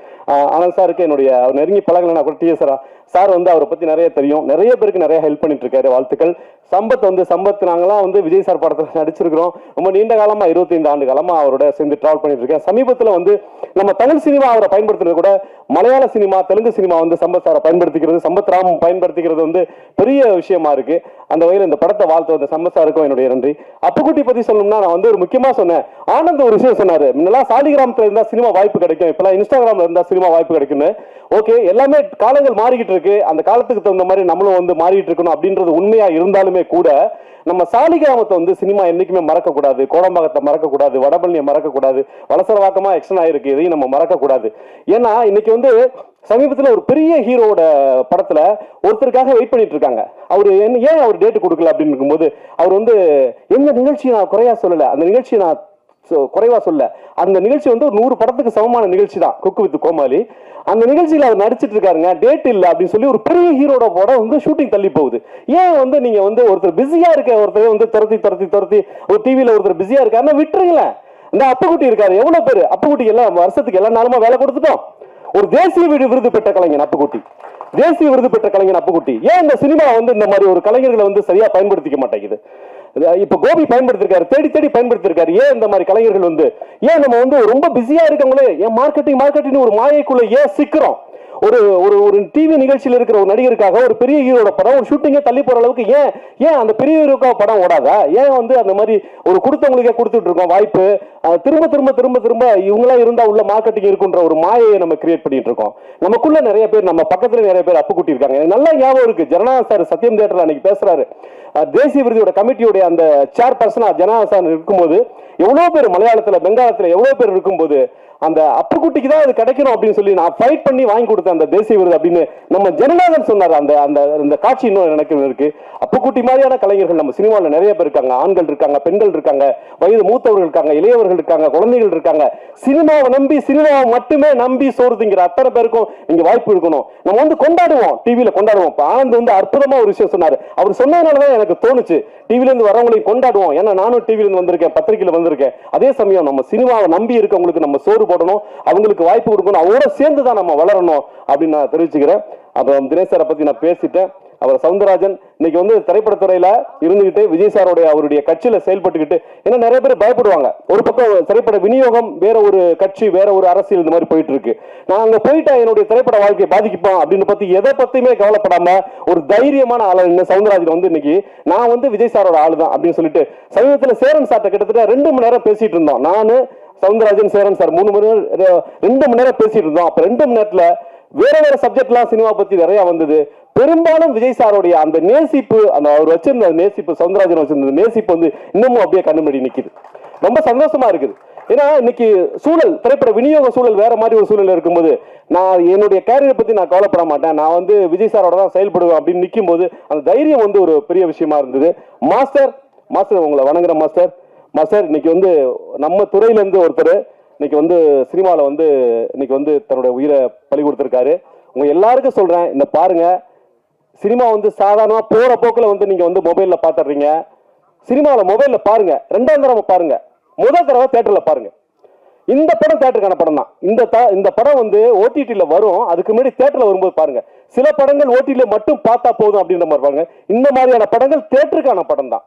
ஆனந்த் சாருக்கு என்னுடைய அவர் நெருங்கி பழகலைன்னா கூட டிஎஸ்ஆர் சார் வந்து அவரை பத்தி நிறைய தெரியும், நிறைய பேருக்கு நிறைய ஹெல்ப் பண்ணிட்டு இருக்காரு. வாழ்த்துக்கள். சம்பத் நாங்களாம் வந்து விஜய் சார் படத்தில் நடிச்சிருக்கிறோம். ரொம்ப நீண்ட காலமா 25 ஆண்டு காலமா அவரோட சேர்ந்து டிராவல் பண்ணிட்டு இருக்கேன். சமீபத்தில் வந்து நம்ம தமிழ் சினிமா அவரை பயன்படுத்துறது கூட மலையாள சினிமா தெலுங்கு சினிமா வந்து சம்பத் சாரை பயன்படுத்திக்கிறது, சம்பத் ராம் பயன்படுத்திக்கிறது வந்து பெரிய விஷயமா இருக்கு. அந்த வகையில் இந்த படத்தை வாழ்த்து வந்த சம்பத் சாருக்கும் என்னுடைய நன்றி. அப்புக்குட்டி பத்தி சொல்லணும்னா நான் வந்து ஒரு முக்கியமா சொன்னேன். ஆனந்த் ஒரு விஷயம் சொன்னாரு, முன்னெல்லாம் சாலிகிராமத்துல இருந்தா சினிமா வாய்ப்பு கிடைக்கும், இப்பெல்லாம் இன்ஸ்டாகிராம்ல இருந்தா சினிமா வாய்ப்பு கிடைக்கும்னு. ஓகே, எல்லாமே காலங்கள் மாறிக்கிட்டு இருக்கு, அந்த காலத்துக்கு தகுந்த மாதிரி நம்மளும் வந்து மாறிட்டு இருக்கணும் அப்படின்றது உண்மையா இருந்தாலுமே கூட நம்ம சாலிகிராமத்தை வந்து சினிமா என்னைக்குமே மறக்க கூடாது, கோடம்பாக்கத்தை மறக்க கூடாது, வடபழனியை மறக்க கூடாது, வலசரவாக்கமா எக்ஸ்டன் ஆயிருக்கு, இதையும் நம்ம மறக்க கூடாது. ஏன்னா இன்னைக்கு வந்து சமீபத்தில் ஒரு பெரிய ஹீரோட படத்துல ஒருத்தருக்காக வெயிட் பண்ணிட்டு இருக்காங்க. அவரு ஏன் அவர் டேட் கொடுக்கல அப்படின்னு இருக்கும்போது அவர் வந்து எந்த நிகழ்ச்சியை நான் குறையா சொல்லல, அந்த நிகழ்ச்சியை நான் குறைவா சொல்ல, அந்த நிகழ்ச்சி வந்து ஒரு 100 படத்துக்கு சமமான நிகழ்ச்சி தான், குக்கு வித் கோமாளி. அந்த நிகழ்ச்சியில் அவர் நடிச்சிட்டு இருக்காருங்க, டேட் இல்லை அப்படின்னு சொல்லி ஒரு பெரிய ஹீரோட படம் வந்து ஷூட்டிங் தள்ளி போகுது. ஏன் வந்து நீங்க வந்து ஒருத்தர் பிஸியா இருக்க ஒருத்தர் வந்து துரத்தி ஒரு டிவியில ஒருத்தர் பிஸியா இருக்காருன்னா விட்டுருங்களேன். இந்த அப்புக்குட்டி இருக்காரு, எவ்வளவு பேரு அப்புக்குட்டி எல்லாம் வருஷத்துக்கு எல்லா நாளுமா வேலை கொடுத்துட்டோம். ஒரு தேசிய விருது பெற்ற கலைஞன் அப்புக்குட்டி, தேசிய விருது பெற்ற கலைஞன் அப்புக்குட்டி. ஏன் இந்த சினிமா வந்து இந்த மாதிரி ஒரு கலைஞர்களை வந்து சரியா பயன்படுத்திக்க மாட்டேங்குது? இப்ப கோபி பயன்படுத்திருக்காரு, தேடி பயன்படுத்திருக்காரு. ஏன் இந்த மாதிரி கலைஞர்கள் வந்து ஏன் நம்ம வந்து ரொம்ப பிஸியா இருக்கவங்களே ஏன் மார்க்கெட்டிங் ஒரு மாயைக்குள்ள ஏன் சிக்கிறோம்? ஒரு டிவி நிகழ்ச்சியில் இருக்கிற ஒரு நடிகருக்காக ஒரு பெரிய ஹீரோட படம் ஒரு ஷூட்டிங்கே தள்ளி போற அளவுக்கு ஏன் அந்த பெரிய ஹீரோக்காக படம் ஓடாதா? ஏன் வந்து அந்த மாதிரி ஒரு கொடுத்தவங்களுக்கே கொடுத்துட்டு இருக்கோம் வாய்ப்பு? திரும்ப இவங்களா இருந்தா உள்ள மார்க்கெட்டிங் இருக்குன்ற ஒரு மாயையை நம்ம கிரியேட் பண்ணிட்டு இருக்கோம். நமக்குள்ள நிறைய பேர், நம்ம பக்கத்துல நிறைய பேர் அப்புக்குட்டி இருக்காங்க. எனக்கு நல்லா ஞாபகம் இருக்கு, ஜனநாயக சார் சத்தியம் தியேட்டர்ல அன்னைக்கு பேசுறாரு. தேசிய விருதோட கமிட்டியோட அந்த சேர் பர்சனா ஜனநாயக சார் இருக்கும்போது எவ்வளவு பேர் மலையாளத்துல பெங்காலத்துல எவ்வளவு பேர் இருக்கும்போது அந்த அப்புக்குட்டிக்கு தான் அது கிடைக்கணும் அப்படின்னு சொல்லி நான் ஃபைட் பண்ணி வாங்கி கொடுத்தேன் அந்த தேசிய விருது அப்படின்னு நம்ம ஜனநாயகன் சொன்னார். அந்த காட்சி இன்னும் எனக்கு இருக்கு. அப்புக்குட்டி மாதிரியான கலைஞர்கள் நம்ம சினிமாவில் நிறைய பேர் இருக்காங்க. ஆண்கள் இருக்காங்க, பெண்கள் இருக்காங்க, வயது மூத்தவர்கள் இருக்காங்க, இளையவர்கள் இருக்காங்க, குழந்தைகள் இருக்காங்க. சினிமாவை மட்டுமே நம்பி சோறு திங்கிற அத்தனை பேருக்கும் நீங்க வாய்ப்பு இருக்கணும். நம்ம வந்து கொண்டாடுவோம், டிவியில கொண்டாடுவோம். ஆனந்த் வந்து அற்புதமா ஒரு விஷயம் சொன்னாரு. அவர் சொன்னதுனாலதான் எனக்கு தோணுச்சு டிவில இருந்து வரவங்களையும் கொண்டாடுவோம். ஏன்னா நானும் டிவில இருந்து வந்திருக்கேன், பத்திரிகையில வந்திருக்கேன். அதே சமயம் நம்ம சினிமாவை நம்பி இருக்கவங்களுக்கு நம்ம சோறு போடணும், அவங்களுக்கு வாய்ப்பு கொடுக்கணும், அவரோட சேர்ந்து தான் நம்ம வளரணும் அப்படின்னு நான் தெரிவிச்சுக்கிறேன். அப்புறம் தினேஷ் சாரை பத்தி நான் பேசிட்டேன். அவர் சவுந்தரராஜன் இன்னைக்கு வந்து திரைப்படத்துறையில இருந்துகிட்டு விஜய் சாரோடைய அவருடைய கட்சியில செயல்பட்டுக்கிட்டு, ஏன்னா நிறைய பேர் பயப்படுவாங்க. ஒரு பக்கம் திரைப்பட விநியோகம் வேற ஒரு கட்சி வேற ஒரு அரசியல் இந்த மாதிரி போயிட்டு இருக்கு. நான் அங்க போயிட்டா என்னுடைய திரைப்பட வாழ்க்கையை பாதிக்குப்போம் அப்படின்னு பத்தி எதை பத்தியுமே கவலைப்படாம ஒரு தைரியமான ஆளு சவுந்தரராஜன் வந்து இன்னைக்கு நான் வந்து விஜய் சாரோட ஆளு தான் அப்படின்னு சொல்லிட்டு சமீபத்தில் சேரன் சார்ட்ட கிட்டத்தட்ட 2 மணி நேரம் பேசிட்டு இருந்தோம். நானு சவுந்தரராஜன் சேரன் சார் 2 மணி நேரம் பேசிட்டு இருந்தோம். அப்ப 2 மணி நேரத்துல வேற சப்ஜெக்ட்லாம் சினிமா பத்தி நிறைய வந்தது. பெரும்பாலும் விஜய் சாரோடைய அந்த நேசிப்பு, அந்த அவர் வச்சிருந்த நேசிப்பு, சவுந்தரராஜன் வச்சிருந்த நேசிப்பு வந்து இன்னமும் அப்படியே கண்ணுமடி நிக்குது. ரொம்ப சந்தோஷமா இருக்குது. ஏன்னா இன்னைக்கு சூழல், திரைப்பட விநியோக சூழல் வேற மாதிரி ஒரு சூழல் இருக்கும்போது நான் என்னுடைய கேரியரை பத்தி நான் கவலைப்பட மாட்டேன், நான் வந்து விஜய் சாரோட தான் செயல்படுவேன் அப்படின்னு நிற்கும் போது அந்த தைரியம் வந்து ஒரு பெரிய விஷயமா இருந்தது. மாஸ்டர் உங்களை வணங்குற மாஸ்டர் இன்னைக்கு வந்து நம்ம துறையில இருந்து ஒருத்தர் இன்னைக்கு வந்து சினிமாவில் வந்து இன்னைக்கு வந்து தன்னுடைய உயிரை பலி கொடுத்திருக்காரு. உங்க எல்லாருக்கும் சொல்றேன், இந்த பாருங்க, சினிமா வந்து சாதாரணமா போற போக்குல வந்து நீங்க வந்து மொபைல்ல பாத்துறீங்க. சினிமாவில் மொபைல்ல பாருங்க, 2ஆம் தடவை பாருங்க, முதல் தடவை தியேட்டர்ல பாருங்க. இந்த படம் தியேட்டருக்கான படம் தான். இந்த படம் வந்து ஓடிடியில் வரும், அதுக்கு முன்னாடி தியேட்டர்ல வரும்போது பாருங்க. சில படங்கள் ஓடிடியில் மட்டும் பார்த்தா போதும் அப்படின்ற மாதிரி பாருங்க. இந்த மாதிரியான படங்கள் தியேட்டருக்கான படம் தான்.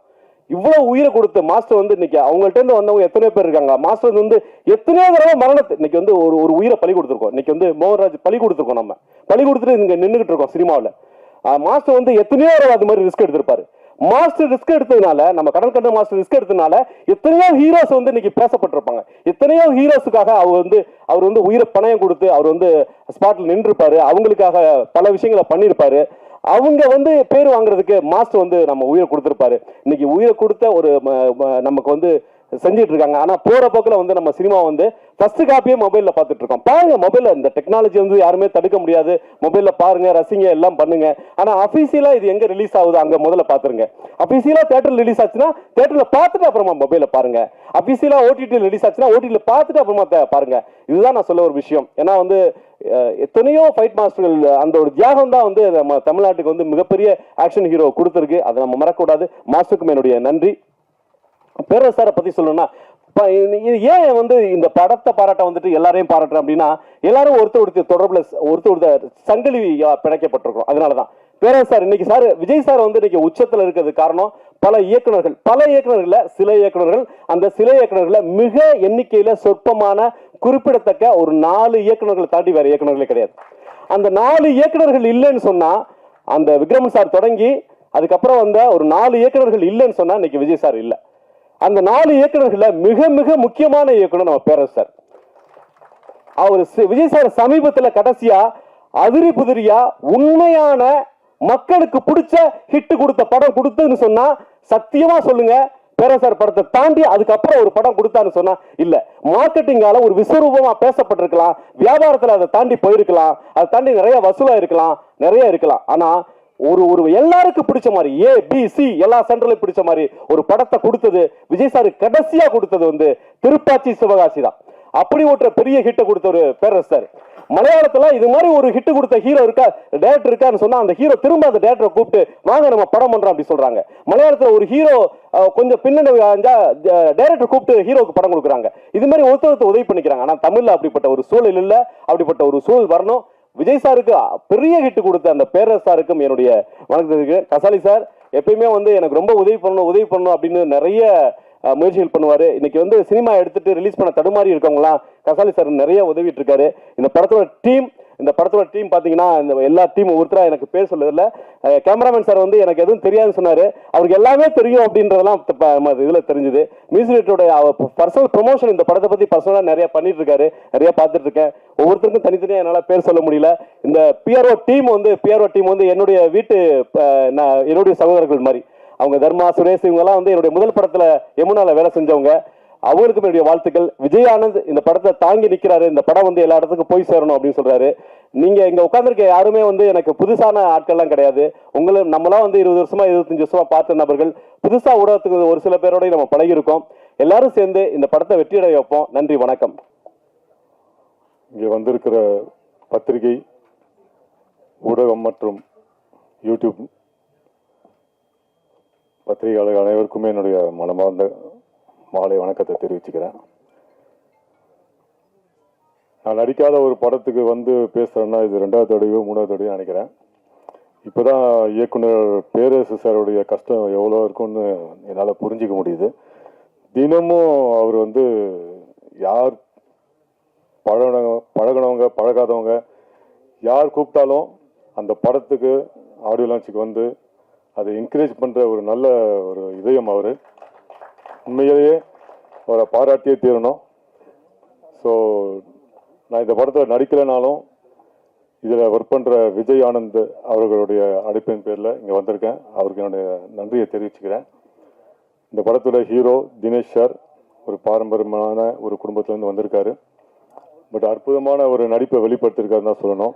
இவ்வளவு உயிரை கொடுத்து மாஸ்டர் வந்து இன்னைக்கு அவங்கள்ட்ட இருந்து வந்தவங்க எத்தனையோ பேர் இருக்காங்க. மாஸ்டர் வந்து எத்தனையோ தடவை மரணத்தை இன்னைக்கு வந்து ஒரு உயிரை பலி கொடுத்துருக்கோம். இன்னைக்கு வந்து மோகன்ராஜ் பலி கொடுத்துருக்கோம். நம்ம பலி கொடுத்துட்டு இங்க நின்றுகிட்டு இருக்கோம் சினிமாவில். மாஸ்டர் வந்து எத்தனையோ தடவை அது மாதிரி ரிஸ்க் எடுத்திருப்பாரு. மாஸ்டர் ரிஸ்க் எடுத்ததுனால, நம்ம கடல் கண்ட மாஸ்டர் ரிஸ்க் எடுத்ததுனால எத்தனையோ ஹீரோஸ் வந்து இன்னைக்கு பேசப்பட்டிருப்பாங்க. எத்தனையோ ஹீரோஸுக்காக அவர் வந்து உயிரை பணயம் கொடுத்து அவர் வந்து ஸ்பாட்ல நின்றுப்பாரு. அவங்களுக்காக பல விஷயங்களை பண்ணியிருப்பாரு. அவங்க வந்து பேர் வாங்குறதுக்கு மாஸ்டர் வந்து நம்ம உயிரை கொடுத்துருப்பாரு. இன்னைக்கு உயிரை கொடுத்த ஒரு நமக்கு வந்து செஞ்சிட்டு இருக்காங்க. ஆனா போற போக்கில் வந்து நம்ம சினிமா வந்து ஃபர்ஸ்ட் காப்பியே மொபைல்ல பார்த்துட்டு இருக்கோம். பாருங்க, மொபைல்ல இந்த டெக்னாலஜி வந்து யாருமே தடுக்க முடியாது. மொபைல்ல பாருங்க, ரசிங்க, எல்லாம் பண்ணுங்க. ஆனா அபிஷியலா இது எங்க ரிலீஸ் ஆகுது அங்க முதல்ல பாத்துருங்க. அபிஷியலா தியேட்டர்ல ரிலீஸ் ஆச்சுன்னா தியேட்டர்ல பார்த்துட்டு அப்புறமா மொபைல்ல பாருங்க. அபிஷியலா ஓடிடி ரிலீஸ் ஆச்சுன்னா ஓடிடில பார்த்துட்டு அப்புறமா பாருங்க. இதுதான் நான் சொல்ல ஒரு விஷயம். ஏன்னா வந்து எத்தனையோ ஃபைட் மாஸ்டர்கள் அந்த ஒரு தியாகம் தான் வந்து நம்ம தமிழ்நாட்டுக்கு வந்து மிகப்பெரிய ஆக்ஷன் ஹீரோ கொடுத்துருக்கு. அதை நம்ம மறக்கக்கூடாது. மாஸ்டருக்கும் என்னுடைய நன்றி. பேரரசு சாரை பத்தி சொல்லணும்னா, ஏன் வந்து இந்த படத்தை பாராட்ட வந்துட்டு எல்லாரையும் பாராட்டுறேன் அப்படின்னா, எல்லாரும் ஒருத்தர் தொடர்புல ஒருத்தர் சங்கிலி பிணைக்கப்பட்டிருக்கிறோம். அதனாலதான் பேரரசு சார் இன்னைக்கு விஜய் சார் வந்து இன்னைக்கு உச்சத்துல இருக்கிறது காரணம் பல இயக்குநர்கள் சில இயக்குநர்கள், அந்த சில இயக்குநர்கள மிக எண்ணிக்கையில சொற்பமான குறிப்பிடத்தக்க ஒரு 4 இயக்குநர்களை தாண்டி வேற இயக்குநர்களே கிடையாது. அந்த 4 இயக்குநர்கள் இல்லைன்னு சொன்னா, அந்த விக்ரமன் சார் தொடங்கி அதுக்கப்புறம் வந்த ஒரு 4 இயக்குநர்கள் இல்லைன்னு சொன்னா இன்னைக்கு விஜய் சார் இல்லை. அந்த 4 இயக்குநர்கள மிக மிக முக்கியமான இயக்குனர் நம்ம பேரரசு சார். அவர் விஜய் சார் சமீபத்தில் கடைசியா அதிரி புதிரியா உண்மையான மக்களுக்கு பிடிச்ச ஹிட் கொடுத்த படம் கொடுத்துன்னு சொன்னா சத்தியமா சொல்லுங்க, பேரரசு சார் படத்தை தாண்டி அதுக்கப்புறம் ஒரு படம் கொடுத்தான்னு சொன்னா இல்ல. மார்க்கெட்டிங்கால ஒரு விஸ்வரூபமா பேசப்பட்டிருக்கலாம், வியாபாரத்தில் அதை தாண்டி போயிருக்கலாம், அதை தாண்டி நிறைய வசூலா இருக்கலாம், நிறைய இருக்கலாம். ஆனா ஒரு எல்லாருக்கும் பிடிச்ச மாதிரி ABC எல்லா சென்டர்லையும் பிடிச்ச மாதிரி ஒரு படத்தை கொடுத்தது விஜய் சார். கடைசியா கொடுத்தது வந்து திருப்பாச்சி சிவகாசி தான். அப்படி ஒரு பெரிய ஹிட்டை கொடுத்த ஒரு பேரரசு சார். மலையாளத்துல இது மாதிரி ஒரு ஹிட் கொடுத்த ஹீரோ இருக்கா, டைரக்டர் இருக்கான்னு சொன்னா அந்த ஹீரோ திரும்ப அந்த டைரக்டரை கூப்பிட்டு வாங்க நம்ம படம் பண்றோம் அப்படி சொல்றாங்க. மலையாளத்துல ஒரு ஹீரோ கொஞ்சம் பின்னணி டைரக்டர் கூப்பிட்டு ஹீரோக்கு படம் கொடுக்குறாங்க. இது மாதிரி ஒருத்தர் உதவி பண்ணிக்கிறாங்க. ஆனா தமிழ்ல அப்படிப்பட்ட ஒரு சூழல் இல்ல. அப்படிப்பட்ட ஒரு சூழல் வரணும். விஜய் சாருக்கு பெரிய ஹிட் கொடுத்த அந்த பேரரசு சாருக்கும் என்னுடைய வணக்கத்துக்கு. கசாலி சார் எப்பயுமே வந்து எனக்கு ரொம்ப உதவி பண்ணணும் அப்படின்னு நிறைய முயற்சிகள் பண்ணுவாரு. இன்னைக்கு வந்து சினிமா எடுத்துட்டு ரிலீஸ் பண்ண தடுமாறி இருக்கவங்களாம் கசாலி சார் நிறைய உதவிட்டு இருக்காரு. இந்த படத்தோட டீம் பாத்தீங்கன்னா இந்த எல்லா டீம் ஒருத்தரா எனக்கு பேர் சொல்லதில்ல. கேமராமேன் சார் வந்து எனக்கு எதுவும் தெரியாதுன்னு சொன்னாரு. அவருக்கு எல்லாமே தெரியும் அப்படின்றதெல்லாம் இதுல தெரிஞ்சது. மியூசிக் பர்சனல் ப்ரொமோஷன் இந்த படத்தை பத்தி பர்சனலா நிறைய பண்ணிட்டு இருக்காரு. நிறைய பார்த்துட்டு இருக்கேன். ஒவ்வொருத்தருக்கும் தனித்தனியா என்னால பேர் சொல்ல முடியல. இந்த பிஆர்ஓ டீம் வந்து என்னுடைய வீட்டு என்னுடைய சகோதரர்கள் மாதிரி. அவங்க தர்மா, சுரேஷ் இவங்கெல்லாம் வந்து என்னுடைய முதல் படத்துல யமுனால வேலை செஞ்சவங்க. அவங்களுக்கும் என்னுடைய வாழ்த்துக்கள். விஜய் ஆனந்த் இந்த படத்தை தாங்கி நிற்கிறாரு. இந்த படம் வந்து எல்லா இடத்துக்கும் போய் சேரணும் அப்படின்னு சொல்றாரு. நீங்க இங்க உட்காந்துருக்க யாருமே வந்து எனக்கு புதுசான ஆட்கள்லாம் கிடையாது. நம்மளாம் வந்து 20 வருஷமா 25 வருஷமா பார்த்த நபர்கள். புதுசா ஊடகத்துக்கு ஒரு சில பேரோட நம்ம பழகி இருக்கோம். எல்லாரும் சேர்ந்து இந்த படத்தை வெற்றியடைய வைப்போம். நன்றி, வணக்கம்.
இங்கே வந்திருக்கிற பத்திரிகை, ஊடகம் மற்றும் யூடியூப் பத்திரிகையாளர்கள் அனைவருக்குமே என்னுடைய மனமார்ந்த மாலை வணக்கத்தை தெரிவிச்சுக்கிறேன். நான் நடிக்காத ஒரு படத்துக்கு வந்து பேசுகிறேன்னா இது 2வது தடவையோ 3வது தடவையோ நினைக்கிறேன். இப்போ தான் இயக்குனர் பேரரசு சாருடைய கஷ்டம் எவ்வளோ இருக்குன்னு என்னால் புரிஞ்சிக்க முடியுது. தினமும் அவர் வந்து யார் பழகினவங்க பழகாதவங்க யார் கூப்பிட்டாலும் அந்த படத்துக்கு ஆடியோ லான்ச்சுக்கு வந்து அதை என்கரேஜ் பண்ணுற ஒரு நல்ல ஒரு இதயம் அவர். உண்மையிலேயே அவரை பாராட்டியே தீரணும். ஸோ நான் இந்த படத்தில் நடிக்கலைனாலும் இதில் ஒர்க் பண்ணுற விஜய் ஆனந்த் அவர்களுடைய அழைப்பின் பேரில் இங்கே வந்திருக்கேன். அவருக்கு என்னுடைய நன்றியை தெரிவிச்சுக்கிறேன். இந்த படத்தோட ஹீரோ தினேஷ் சார் ஒரு பாரம்பரியமான ஒரு குடும்பத்திலேருந்து வந்திருக்காரு. பட் அற்புதமான ஒரு நடிப்பை வெளிப்படுத்தியிருக்காருன்னு தான் சொல்லணும்.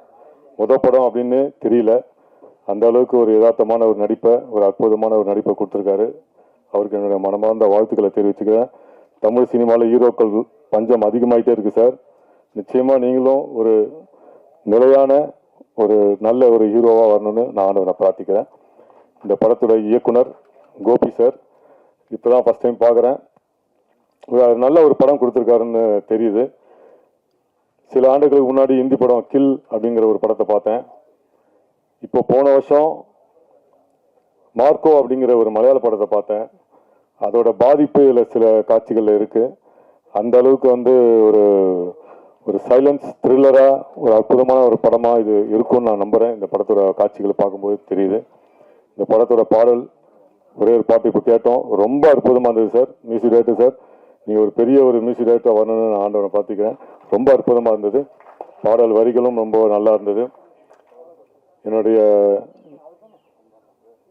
படம் அப்படின்னு தெரியல, அந்த அளவுக்கு ஒரு யதார்த்தமான ஒரு நடிப்பை, ஒரு அற்புதமான ஒரு நடிப்பை கொடுத்துருக்காரு. அவருக்கு என்னுடைய மனமார்ந்த வாழ்த்துக்களை தெரிவிச்சுக்கிறேன். தமிழ் சினிமாவில் ஹீரோக்கள் பஞ்சம் அதிகமாகிட்டே இருக்குது சார். நிச்சயமாக நீங்களும் ஒரு நிலையான ஒரு நல்ல ஒரு ஹீரோவாக வரணும்னு நான் ஆண்டவனை பிரார்த்திக்கிறேன். இந்த படத்தோட இயக்குனர் கோபி சார் இப்போ தான் ஃபஸ்ட் டைம் பார்க்குறேன். நல்ல ஒரு படம் கொடுத்துருக்காருன்னு தெரியுது. சில ஆண்டுகளுக்கு முன்னாடி ஹிந்தி படம் கில் அப்படிங்கிற ஒரு படத்தை பார்த்தேன். இப்போ போன வருஷம் மார்க்கோ அப்படிங்கிற ஒரு மலையாள படத்தை பார்த்தேன். அதோட பாதிப்பு இதில் சில காட்சிகளில் இருக்குது. அந்த அளவுக்கு வந்து ஒரு ஒரு சைலன்ஸ் த்ரில்லராக ஒரு அற்புதமான ஒரு படமாக இது இருக்கும்னு நான் நம்புகிறேன். இந்த படத்தோட காட்சிகளை பார்க்கும்போது தெரியுது. இந்த படத்தோட பாடல் ஒரே ஒரு பாட்டு இப்போ கேட்டோம், ரொம்ப அற்புதமாக இருந்தது சார். மியூசிக் டைரக்டர் சார், நீங்கள் ஒரு பெரிய ஒரு மியூசிக் டைரக்டர் வரணும்னு நான் ஆண்டவனை பார்த்துக்கிறேன். ரொம்ப அற்புதமாக இருந்தது. பாடல் வரிகளும் ரொம்ப நல்லா இருந்தது. என்னுடைய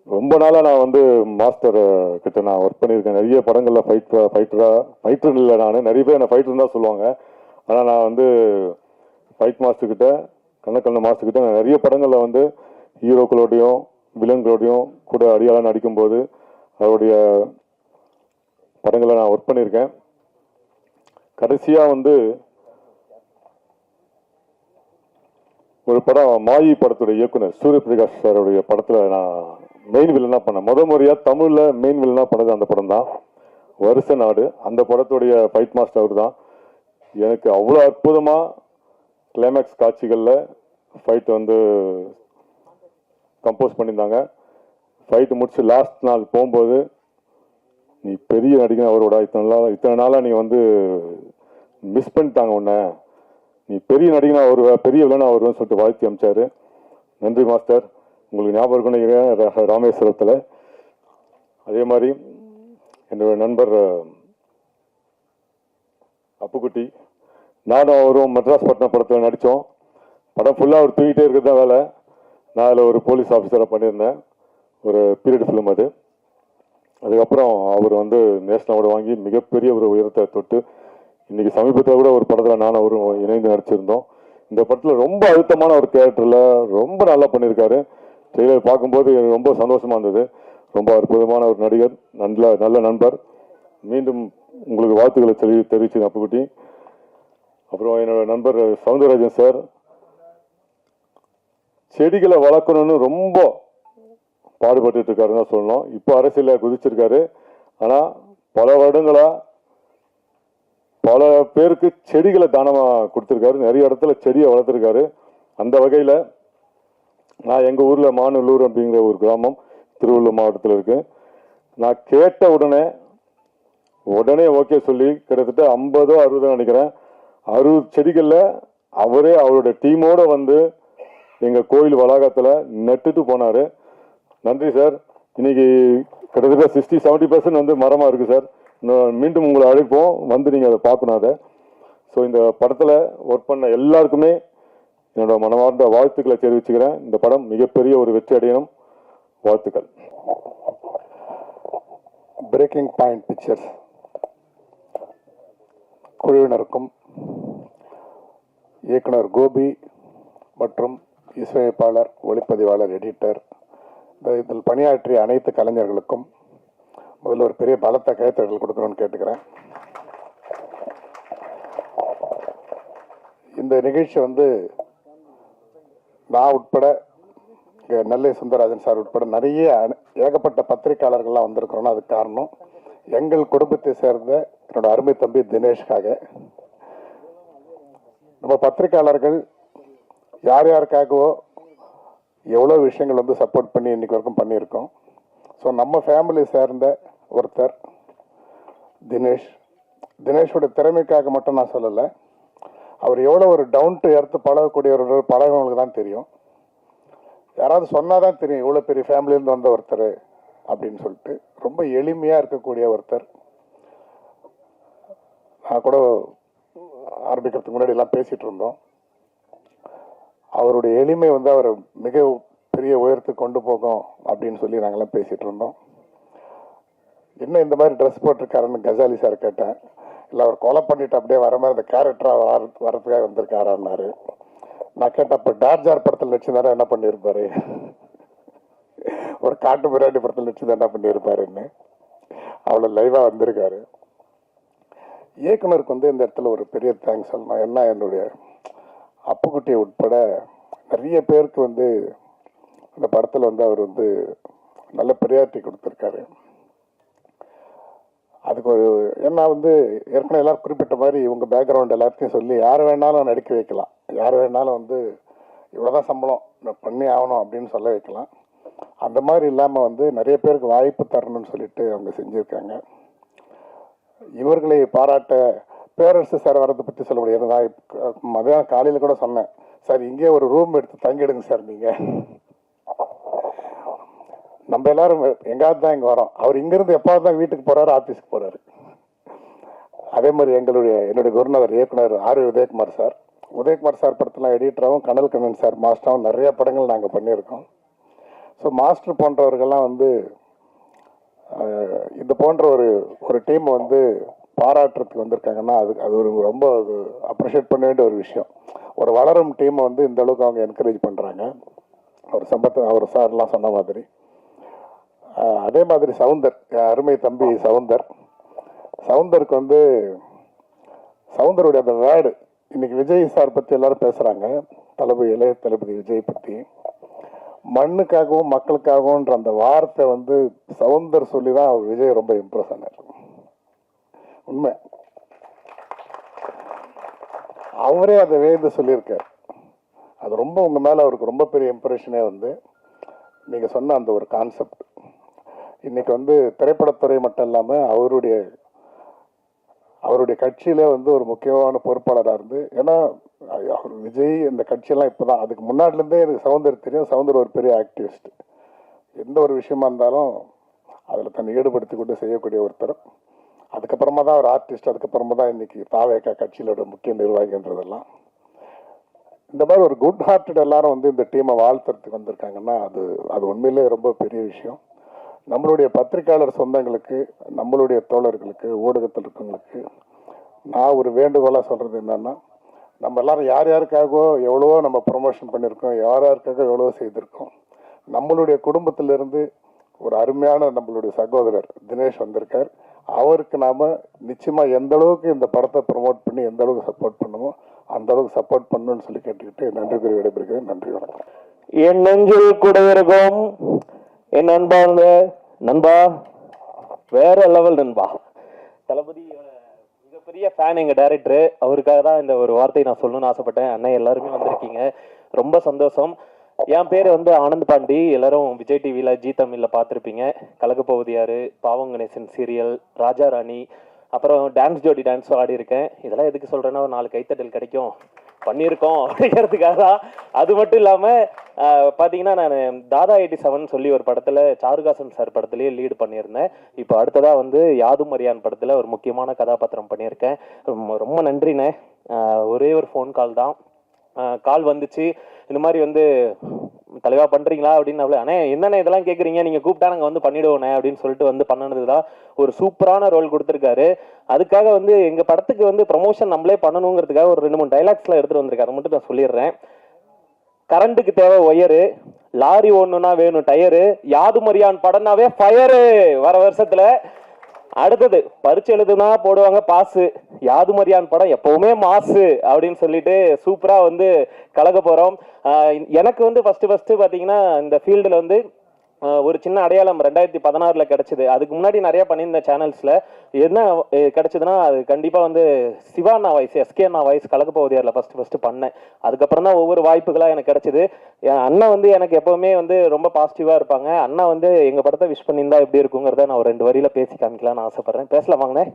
ரொம்ப நாளாக நான் வந்து மாஸ்டர் கிட்ட நான் ஒர்க் பண்ணியிருக்கேன். நிறைய படங்களில் ஃபைட்டர் இல்லை, நான் நிறைய பேர் என்ன ஃபைட்டர் தான் சொல்லுவாங்க. ஆனால் நான் வந்து ஃபைட் மாஸ்டர் கிட்ட, கண்ணக்கண்ண மாஸ்டர் கிட்ட நான் நிறைய படங்களில் வந்து ஹீரோக்களோடையும் வில்லன்களோடையும் கூட அடியாளாக நடிக்கும்போது அவருடைய படங்களை நான் ஒர்க் பண்ணியிருக்கேன். கடைசியாக வந்து ஒரு படம் மாயி படத்துடைய இயக்குனர் சூரியபிரகாஷ் சாருடைய படத்தில் நான் மெயின் வில்லனாக பண்ணேன். முறையாக தமிழில் மெயின் வில்லனாக பண்ணது அந்த படம் தான், வருஷ நாடு. அந்த படத்துடைய ஃபைட் மாஸ்டர் அவர் தான். எனக்கு அவ்வளோ அற்புதமாக கிளைமேக்ஸ் காட்சிகளில் ஃபைட் வந்து கம்போஸ் பண்ணியிருந்தாங்க. ஃபைட்டு முடிச்சு லாஸ்ட் நாள் போகும்போது, நீ பெரிய நடிகன் அவரோட, இத்தனை நாளாக நீ வந்து மிஸ் பண்ணிட்டாங்க உன்னை, நீ பெரிய நடிகனா வருவ, பெரிய வில்லனா வருவேன்னு சொல்லிட்டு வாழ்த்தி அமிச்சாரு. நன்றி மாஸ்டர். உங்களுக்கு ஞாபகம் இருக்குன்னு ராமேஸ்வரத்தில். அதே மாதிரி என்னோட நண்பர் அப்புக்குட்டி, நானும் அவரும் மெட்ராஸ் பட்டினம் படத்தில் நடித்தோம். படம் ஃபுல்லாக அவர் தூங்கிட்டே இருக்கிறது தான் வேலை. நான் அதில் ஒரு போலீஸ் ஆஃபீஸராக பண்ணியிருந்தேன். ஒரு பீரியட் ஃபிலிம் அது. அதுக்கப்புறம் அவர் வந்து நேஷனல் அவார்டு வாங்கி மிகப்பெரிய ஒரு உயரத்தை தொட்டு இன்றைக்கி சமீபத்தில் கூட ஒரு படத்தில் நானும் அவரும் இணைந்து நடிச்சிருந்தோம். இந்த படத்தில் ரொம்ப அழுத்தமான ஒரு கேரக்டரில் ரொம்ப நல்லா பண்ணியிருக்காரு. ட்ரெய்லர் பார்க்கும்போது எனக்கு ரொம்ப சந்தோஷமாக இருந்தது. ரொம்ப அற்புதமான ஒரு நடிகர், நல்ல நண்பர். மீண்டும் உங்களுக்கு வாழ்த்துக்களை தெரிவிச்சு அப்புக்குட்டி. அப்புறம் என்னோட நண்பர் சவுந்தரராஜன் சார், செடிகளை வளர்க்கணும்னு ரொம்ப பாடுபட்டு இருக்காருன்னு தான் சொல்லணும். இப்போ அரசியலில் குதிச்சிருக்காரு. ஆனால் பல வருடங்களாக பல பேருக்கு செடிகளை தானமாக கொடுத்துருக்காரு. நிறைய இடத்துல செடியை வளர்த்துருக்காரு. அந்த வகையில் நான் எங்கள் ஊரில் மாநல்லூர் அப்படிங்கிற ஒரு கிராமம் திருவள்ளூர் மாவட்டத்தில் இருக்கு. நான் கேட்ட உடனே ஓகே சொல்லி கிட்டத்தட்ட 50 60 நினைக்கிறேன் 60 செடிகளில் அவரே அவரோட டீமோடு வந்து எங்கள் கோயில் வளாகத்தில் நட்டுட்டு போனார். நன்றி சார். இன்னைக்கு கிட்டத்தட்ட 60-70% வந்து மரமாக இருக்குது சார். மீண்டும் உங்களை அழைப்போம், வந்து நீங்கள் அதை பார்க்கணும் அதை. ஸோ இந்த படத்தில் ஒர்க் பண்ண எல்லாருக்குமே என்னோட மனமார்ந்த வாழ்த்துக்களை தெரிவிச்சுக்கிறேன். இந்த படம் மிகப்பெரிய ஒரு வெற்றி அடையணும். வாழ்த்துக்கள்.
பிரேக்கிங் பாயிண்ட் பிக்சர்ஸ் குழுவினருக்கும் இயக்குனர் கோபி மற்றும் இசையமைப்பாளர், ஒளிப்பதிவாளர், எடிட்டர், இதில் பணியாற்றிய அனைத்து கலைஞர்களுக்கும் முதல்ல ஒரு பெரிய பலத்த கைத்தட்டல் கொடுக்கணும்னு கேட்டுக்கிறேன். இந்த நிகழ்ச்சி வந்து நான் உட்பட, நெல்லை சுந்தரராஜன் சார் உட்பட நிறைய ஏகப்பட்ட பத்திரிகையாளர்கள்லாம் வந்திருக்கிறோன்னா அதுக்கு காரணம் எங்கள் குடும்பத்தை சேர்ந்த என்னோட அருமை தம்பி தினேஷ்காக. நம்ம பத்திரிகையாளர்கள் யார் யாருக்காகவோ எவ்வளோ விஷயங்கள் வந்து சப்போர்ட் பண்ணி இன்னைக்கு வரைக்கும் பண்ணியிருக்கோம். ஸோ நம்ம ஃபேமிலி சேர்ந்த ஒருத்தர் தினேஷோட திறமைக்காக மட்டும் நான் சொல்லலை, அவர் எவ்வளோ ஒரு டவுன் டு எர்த்து பழகக்கூடியவர்கள் பழகவங்களுக்கு தான் தெரியும். யாராவது சொன்னால் தான் தெரியும் இவ்வளோ பெரிய ஃபேமிலியிலேருந்து வந்த ஒருத்தர் அப்படின்னு சொல்லிட்டு. ரொம்ப எளிமையாக இருக்கக்கூடிய ஒருத்தர். நான் கூட ஆரம்பிக்கிறதுக்கு முன்னாடி எல்லாம் பேசிகிட்டு இருந்தோம். அவருடைய எளிமை வந்து அவரை மிக பெரிய உயரத்துக்கு கொண்டு போகும் அப்படின்னு சொல்லி நாங்கள்லாம் பேசிகிட்டு இருந்தோம். என்ன இந்த மாதிரி ட்ரெஸ் போட்டிருக்காருன்னு கஜாலி சார் கேட்டேன். இல்லை அவர் கொலை பண்ணிட்டு அப்படியே வர மாதிரி அந்த கேரக்டராக வரதுக்காக வந்திருக்காரான்னாரு. நான் கேட்டேன், அப்போ டார்ஜார் படத்தில் நடிச்சிருந்தாரா என்ன பண்ணியிருப்பாரு, ஒரு காட்டு மிராண்டி படத்தில் நடிச்சிருந்தா என்ன பண்ணியிருப்பாருன்னு அவ்வளோ லைவாக வந்திருக்காரு. இயக்குனருக்கு வந்து இந்த இடத்துல ஒரு பெரிய தேங்க்ஸ் சொல்லணும். ஏன்னா என்னுடைய அப்புக்குட்டியை உட்பட நிறைய பேருக்கு வந்து அந்த படத்தில் வந்து அவர் வந்து நல்ல ப்ரியாரிட்டி கொடுத்துருக்காரு. அதுக்கு ஒரு ஏன்னா வந்து ஏற்கனவே எல்லாம் குறிப்பிட்ட மாதிரி இவங்க பேக்ரவுண்ட் எல்லாத்தையும் சொல்லி யார் வேணாலும் நடிக்க வைக்கலாம், யார் வேணாலும் வந்து இவ்வளோதான் சம்பளம் நான் பண்ணி ஆகணும் அப்படின்னு சொல்ல வைக்கலாம். அந்த மாதிரி இல்லாமல் வந்து நிறைய பேருக்கு வாய்ப்பு தரணும்னு சொல்லிட்டு அவங்க செஞ்சுருக்காங்க. இவர்களை பாராட்ட பேரரசு சார் வரதை பற்றி சொல்ல முடியாது. நான் மதியம் காலையில் கூட சொன்னேன், சார் இங்கே ஒரு ரூம் எடுத்து தங்கிடுங்க சார், நீங்கள் நம்ம எல்லாரும் எங்காவது தான் இங்கே வரோம், அவர் இங்கேருந்து எப்பாவது தான் வீட்டுக்கு போகிறாரு, ஆஃபீஸுக்கு போகிறாரு. அதே மாதிரி என்னுடைய குருநாதர் இயக்குனர் R Udhayakumar sir, Udhayakumar sir படத்தில் எடிட்டராகவும் கனல் கண்ணன் சார் மாஸ்டராகவும் நிறைய படங்கள் நாங்கள் பண்ணியிருக்கோம். ஸோ மாஸ்டர் போன்றவர்கள்லாம் வந்து இது போன்ற ஒரு டீம் வந்து பாராட்டுறதுக்கு வந்திருக்காங்கன்னா அது ஒரு ரொம்ப அப்ரிஷியேட் பண்ண வேண்டிய ஒரு விஷயம். ஒரு வளரும் டீமை வந்து இந்த அளவுக்கு அவங்க என்கரேஜ் பண்ணுறாங்க. அவர் சார்லாம் சொன்ன மாதிரி அதே மாதிரி அருமை தம்பி சவுந்தருக்கு வந்து சவுந்தருடைய அந்த வேர்டு இன்னைக்கு விஜய் சார் பற்றி எல்லாரும் பேசுகிறாங்க, இளைய தளபதி விஜய் பற்றி. மண்ணுக்காகவும் மக்களுக்காகவும்ன்ற அந்த வார்த்தை வந்து சவுந்தர் சொல்லி தான் விஜய் ரொம்ப இம்ப்ரெஸ் ஆனார். உண்மை, அவரே அதை வேந்து சொல்லியிருக்கார். அது ரொம்ப உங்கள் மேலே அவருக்கு ரொம்ப பெரிய இம்ப்ரெஷனே வந்து நீங்கள் சொன்ன அந்த ஒரு கான்செப்ட் இன்னைக்கு வந்து திரைப்படத்துறை மட்டும் இல்லாமல் அவருடைய கட்சியிலே வந்து ஒரு முக்கியமான பொறுப்பாளராக இருந்து, ஏன்னா அவர் விஜய் இந்த கட்சியெல்லாம் இப்போ தான், அதுக்கு முன்னாடிலேருந்தே எனக்கு சவுந்தர் தெரியும். சவுந்தர் ஒரு பெரிய ஆக்டிவிஸ்ட், எந்த ஒரு விஷயமா இருந்தாலும் அதில் தன்னை ஈடுபடுத்தி கொண்டு செய்யக்கூடிய ஒருத்தர். அதுக்கப்புறமா தான் ஒரு ஆர்டிஸ்ட், அதுக்கப்புறமா தான் இன்னைக்கு தாவேக்கா கட்சியிலோட முக்கிய நிர்வாகின்றதெல்லாம். இந்த மாதிரி ஒரு குட் ஹார்ட்டட் எல்லாரும் வந்து இந்த டீமை வாழ்த்துறதுக்கு வந்திருக்காங்கன்னா அது உண்மையிலே ரொம்ப பெரிய விஷயம். நம்மளுடைய பத்திரிகையாளர் சொந்தங்களுக்கு, நம்மளுடைய தோழர்களுக்கு, ஊடகத்தில் இருக்கவங்களுக்கு நான் ஒரு வேண்டுகோளாக சொல்கிறது என்னன்னா, நம்ம எல்லாரும் யார் யாருக்காகவோ எவ்வளவோ நம்ம ப்ரொமோஷன் பண்ணியிருக்கோம், யார் யாருக்காக எவ்வளவோ செய்திருக்கோம். நம்மளுடைய குடும்பத்திலிருந்து ஒரு அருமையான நம்மளுடைய சகோதரர் தினேஷ் வந்திருக்கார். அவருக்கு நாம் நிச்சயமாக எந்த அளவுக்கு இந்த படத்தை ப்ரொமோட் பண்ணி எந்த அளவுக்கு சப்போர்ட் பண்ணுமோ அந்த அளவுக்கு சப்போர்ட் பண்ணணும்னு சொல்லி கேட்டுக்கிட்டு நன்றி கூறி விடைபெறுகிறேன். நன்றி, வணக்கம்.
என் நெஞ்சில் கூட இருக்கும் என் நண்பாங்க நண்பா, வேற லெவல் நண்பா. தளபதியோட மிகப்பெரிய ஃபேன் எங்க டைரக்டர், அவருக்காக தான் இந்த ஒரு வார்த்தை நான் சொல்லணும்னு ஆசைப்பட்டேன். அண்ணன் எல்லாருமே வந்திருக்கீங்க, ரொம்ப சந்தோஷம். என் பேர் வந்து ஆனந்த் பாண்டி, எல்லாரும் விஜய் டிவியில் ஜி தமிழில் பார்த்துருப்பீங்க. கலக்கப்போவது யாரு, பாவம் கணேசன் சீரியல், ராஜா ராணி, அப்புறம் டான்ஸ் ஜோடி டான்ஸும் ஆடி இருக்கேன். இதெல்லாம் எதுக்கு சொல்கிறேன்னா, ஒரு 4 கைத்தட்டல் கிடைக்கும் பண்ணியிருக்கோம் அப்படிங்கிறதுக்காக தான். அது மட்டும் இல்லாமல் பார்த்தீங்கன்னா, நான் தாதா 87 சொல்லி ஒரு படத்தில் சாருகாசன் சார் படத்துலேயே லீடு பண்ணியிருந்தேன். இப்போ அடுத்ததாக வந்து யாதும் அறியான் படத்தில் ஒரு முக்கியமான கதாபாத்திரம் பண்ணியிருக்கேன். ரொம்ப நன்றிண்ணே. ஒரே ஒரு ஃபோன் கால் தான், கால் வந்துச்சு, இந்த மாதிரி வந்து தலைவா பண்ணுறீங்களா அப்படின்னு. அண்ணே என்னென்ன இதெல்லாம் கேட்குறீங்க, நீங்கள் கூப்பிட்டா நாங்கள் வந்து பண்ணிவிடுவோண்ணே அப்படின்னு சொல்லிட்டு வந்து பண்ணது தான். ஒரு சூப்பரான ரோல் கொடுத்துருக்காரு. அதுக்காக வந்து எங்கள் படத்துக்கு வந்து ப்ரமோஷன் நம்மளே பண்ணணுங்கிறதுக்காக ஒரு 2-3 டைலாக்ஸ்லாம் எடுத்துகிட்டு வந்திருக்காரு. மட்டும் நான் சொல்லிடுறேன். கரண்ட்டுக்கு தேவை ஒயரு, லாரி ஒன்றுனா வேணும் டயரு, யாதும் அறியான் படம்னாவே ஃபயரு வர வருஷத்தில். அடுத்தது பரிச்சு எழுதுனா போடுவாங்க பாசு, யாதும் அறியான் படம் எப்பவுமே மாசு அப்படின்னு சொல்லிட்டு சூப்பரா வந்து கலக்க போறோம். எனக்கு வந்து ஃபர்ஸ்ட் பாத்தீங்கன்னா இந்த ஃபீல்டுல வந்து ஒரு சின்ன அடையாளம் 2016 கிடைச்சது. அதுக்கு முன்னாடி நிறைய பண்ணியிருந்த சேனல்ஸ்ல என்ன கிடைச்சதுன்னா, அது கண்டிப்பா வந்து சிவானா வாய்ஸ், எஸ்கேனா வாய்ஸ் கலக்க போவதியாரில் ஃபர்ஸ்ட் பண்ணேன். அதுக்கப்புறம் தான் ஒவ்வொரு வாய்ப்புகளா எனக்கு கிடைச்சது. என் அண்ணன் வந்து எனக்கு எப்பவுமே வந்து ரொம்ப பாசிட்டிவா இருப்பாங்க. அண்ணா வந்து எங்க படத்தை விஷ் பண்ணியிருந்தா எப்படி இருக்குங்கிறத நான் ஒரு 2 வரியில பேசி காமிக்கலாம்னு ஆசைப்படுறேன். பேசலாம் வாங்கண்ணே.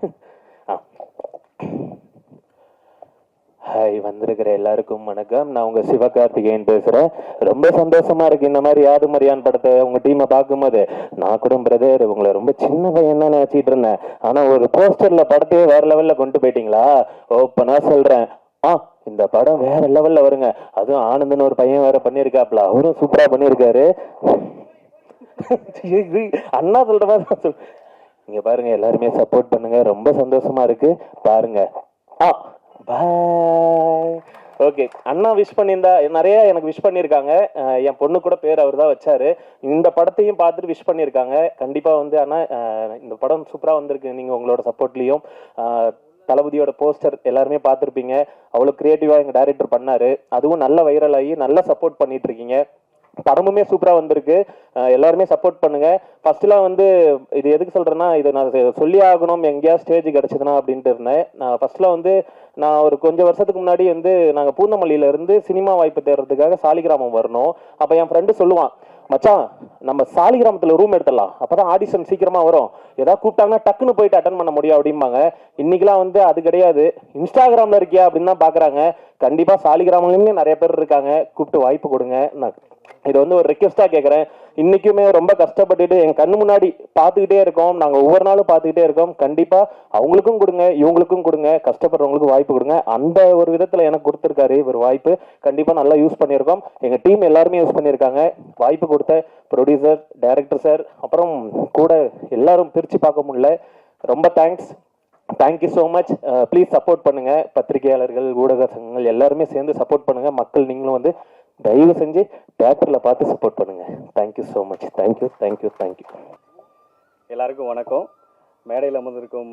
ஹாய், வந்திருக்கிற எல்லாருக்கும் வணக்கம். நான் உங்க சிவகார்த்திகேயன் பேசுறேன். ரொம்ப சந்தோஷமா இருக்கு இந்த மாதிரி யாதும் அறியான் படத்தை உங்க டீமை பார்க்கும்போது. நான் கூட பிரதர் உங்களை ரொம்ப சின்ன பையன் தான் நினைச்சிட்டு இருந்தேன். ஆனா ஒரு போஸ்டர்ல படத்தையே வேற லெவல்ல கொண்டு போயிட்டீங்களா. ஓப்பனா சொல்றேன், இந்த படம் வேற லெவல்ல வருங்க. அதுவும் ஆனந்தன் ஒரு பையன் வேற பண்ணியிருக்காப்ல, அவரும் சூப்பரா பண்ணியிருக்காரு. அண்ணா சொல்ற மாதிரி நீங்க பாருங்க, எல்லாருமே சப்போர்ட் பண்ணுங்க. ரொம்ப சந்தோஷமா இருக்கு பாருங்க. பாய். ஓகே, அண்ணா விஷ் பண்ணியிருந்தா நிறைய எனக்கு விஷ் பண்ணியிருக்காங்க. என் பொண்ணு கூட பேர் அவர் தான் வச்சாரு. இந்த படத்தையும் பார்த்துட்டு விஷ் பண்ணியிருக்காங்க. கண்டிப்பாக வந்து அண்ணா இந்த படம் சூப்பராக வந்திருக்கு, நீங்கள் உங்களோட சப்போர்ட்லேயும். தளபதியோட போஸ்டர் எல்லாருமே பார்த்துருப்பீங்க. அவ்வளோ கிரியேட்டிவாக எங்கள் டைரக்டர் பண்ணார். அதுவும் நல்ல வைரல் ஆகி நல்லா சப்போர்ட் பண்ணிட்டு இருக்கீங்க. படமுமே சூப்பராக வந்திருக்கு. எல்லாருமே சப்போர்ட் பண்ணுங்க. ஃபர்ஸ்ட்லாம் வந்து இது எதுக்கு சொல்கிறேன்னா, இதை நான் சொல்லி ஆகணும் எங்கேயா ஸ்டேஜ் கிடச்சிதுன்னா அப்படின்ட்டு இருந்தேன். நான் ஃபர்ஸ்ட்லாம் வந்து நான் ஒரு கொஞ்சம் வருஷத்துக்கு முன்னாடி வந்து நாங்கள் பூந்தமல்லியிலேருந்து சினிமா வாய்ப்பு தேடுறதுக்காக சாலிகிராமம் வரணும். அப்போ என் ஃப்ரெண்டு சொல்லுவான், மச்சான் நம்ம சாலிகிராமத்தில் ரூம் எடுத்துடலாம், அப்பதான் ஆடிஷன் சீக்கிரமா வரும், ஏதாவது கூப்பிட்டாங்கன்னா டக்குன்னு போயிட்டு அட்டன் பண்ண முடியும் அப்படிம்பாங்க. இன்னைக்கெல்லாம் வந்து அது கிடையாது. இன்ஸ்டாகிராம்ல இருக்கியா அப்படின்னு தான் பாக்குறாங்க. கண்டிப்பா சாலிகிராமங்களையுமே நிறைய பேர் இருக்காங்க, கூப்பிட்டு வாய்ப்பு கொடுங்க. நான் இது வந்து ஒரு ரெக்வெஸ்டா கேட்கறேன். இன்னைக்குமே ரொம்ப கஷ்டப்பட்டுட்டு எங்க கண்ணு முன்னாடி பார்த்துக்கிட்டே இருக்கோம், நாங்க ஒவ்வொரு நாளும் பார்த்துக்கிட்டே இருக்கோம். கண்டிப்பா அவங்களுக்கும் கொடுங்க, இவங்களுக்கும் கொடுங்க, கஷ்டப்படுறவங்களுக்கு வாய்ப்பு கொடுங்க. அந்த ஒரு விதத்துல எனக்கு கொடுத்துருக்காரு ஒரு வாய்ப்பு, கண்டிப்பா நல்லா யூஸ் பண்ணியிருக்கோம். எங்க டீம் எல்லாருமே யூஸ் பண்ணியிருக்காங்க. வாய்ப்பு கொடுத்த ப்ரொடியூசர், டைரக்டர் சார், அப்புறம் கூட எல்லாரும் பிரிச்சு பார்க்க முடியல. ரொம்ப thanks. Thank you so much. Please support பண்ணுங்க. பத்திரிகையாளர்கள், ஊடக சங்கங்கள் எல்லாருமே சேர்ந்து சப்போர்ட் பண்ணுங்க. மக்கள் நீங்களும் வந்து தயவு செஞ்சு தியேட்டர்ல பார்த்து சப்போர்ட் பண்ணுங்க. Thank you so much. Thank you thank you thank you.
எல்லாருக்கும் வணக்கம். மேடையில் அமர்ந்திருக்கும்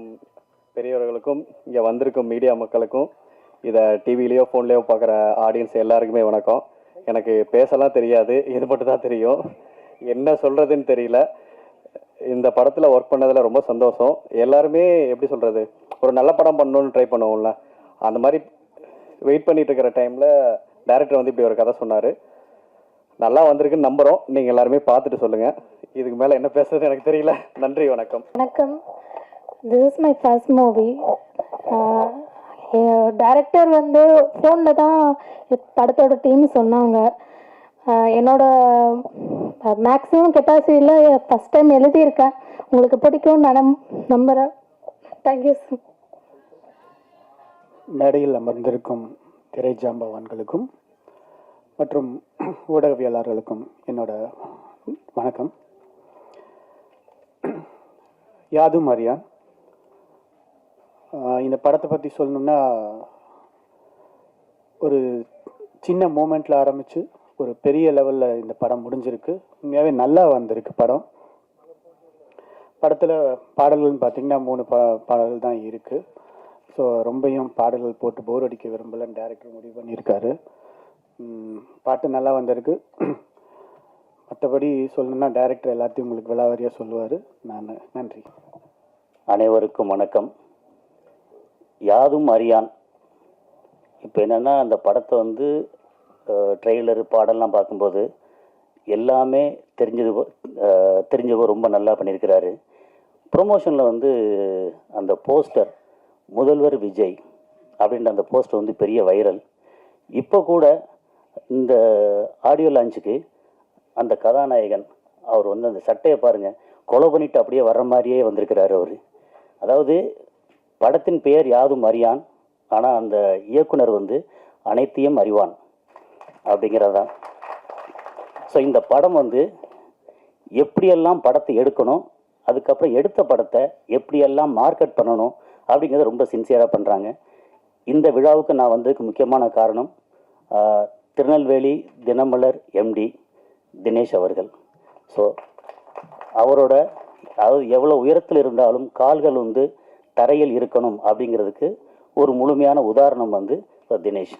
பெரியவர்களுக்கும் இங்கே வந்திருக்கும் மீடியா மக்களுக்கும் இதை டிவிலேயோ ஃபோன்லேயோ பார்க்குற ஆடியன்ஸ் எல்லாருக்குமே வணக்கம். எனக்கு பேசலாம் தெரியாது, இது மட்டும் தான் தெரியும், என்ன சொல்கிறதுன்னு தெரியல. இந்த படத்தில் ஒர்க் பண்ணதில் ரொம்ப சந்தோஷம். எல்லாருமே எப்படி சொல்கிறது, ஒரு நல்ல படம் பண்ணணுன்னு ட்ரை பண்ணுவோம்ல, அந்த மாதிரி வெயிட் பண்ணிட்டு இருக்கிற டைமில் டைரக்டர் வந்து இப்படி ஒரு கதை சொன்னார். நல்லா வந்திருக்குன்னு நம்புகிறோம். நீங்கள் எல்லாருமே பார்த்துட்டு சொல்லுங்கள். இதுக்கு மேலே என்ன பேசுறது எனக்கு தெரியல. நன்றி, வணக்கம்.
வணக்கம். This is my first movie. Director வந்து ஃபோனில் தான் படத்தோட டீம் சொன்னாங்க. என்னோட மேக்ஸிமம் கெப்பாசிட்டியில் ஃபஸ்ட் டைம் எழுதியிருக்கேன். உங்களுக்கு பிடிக்கும்னு நான் நம்புகிறேன். தேங்க்யூ.
மேடையில் அமர்ந்திருக்கும் திரை ஜாம்பவான்களுக்கும் மற்றும் ஊடகவியலாளர்களுக்கும் என்னோட வணக்கம். யாதும் அறியான் இந்த படத்தை பற்றி சொல்லணும்னா, ஒரு சின்ன மூமெண்ட்டில் ஆரம்பித்து ஒரு பெரிய லெவலில் இந்த படம் முடிஞ்சிருக்கு. உண்மையாகவே நல்லா வந்திருக்கு படம். படத்தில் பாடல்கள்னு பார்த்திங்கன்னா 3 பாடல்கள் தான் இருக்குது. ஸோ ரொம்பையும் பாடல்கள் போட்டு போர் அடிக்க விரும்பலன்னு டைரக்டர் முடிவு பண்ணியிருக்காரு. பாட்டு நல்லா வந்திருக்கு. மற்றபடி சொல்லணும்னா டைரக்டர் எல்லாத்தையும் உங்களுக்கு விலாவாரியாக சொல்லுவார். நன்றி.
அனைவருக்கும் வணக்கம். யாதும் அறியான். இப்போ என்னென்னா, அந்த படத்தை வந்து ட்ரெய்லரு பாடல்லாம் பார்க்கும்போது எல்லாமே தெரிஞ்சவோ ரொம்ப நல்லா பண்ணியிருக்கிறாரு. ப்ரொமோஷனில் வந்து அந்த போஸ்டர் முதல்வர் விஜய் அப்படின்ற அந்த போஸ்டர் வந்து பெரிய வைரல். இப்போ கூட இந்த ஆடியோ லான்ச்சுக்கு அந்த கதாநாயகன் அவர் வந்து அந்த சட்டையை பாருங்கள், கொலை பண்ணிட்டு அப்படியே வர்ற மாதிரியே வந்திருக்கிறாரு அவர். அதாவது படத்தின் பெயர் யாதும் அறியான், ஆனால் அந்த இயக்குனர் வந்து அனைத்தையும் அறிவான் அப்படிங்கிறதான். ஸோ இந்த படம் வந்து எப்படியெல்லாம் படத்தை எடுக்கணும், அதுக்கப்புறம் எடுத்த படத்தை எப்படியெல்லாம் மார்க்கெட் பண்ணணும் அப்படிங்கிறத ரொம்ப சின்சியராக பண்ணுறாங்க. இந்த விழாவுக்கு நான் வந்ததுக்கு முக்கியமான காரணம் திருநெல்வேலி தினமலர் எம்டி தினேஷ் அவர்கள். ஸோ அவரோட அதாவது எவ்வளோ உயரத்தில் இருந்தாலும் கால்கள் வந்து தரையில் இருக்கணும் அப்படிங்கிறதுக்கு ஒரு முழுமையான உதாரணம் வந்து தினேஷ்.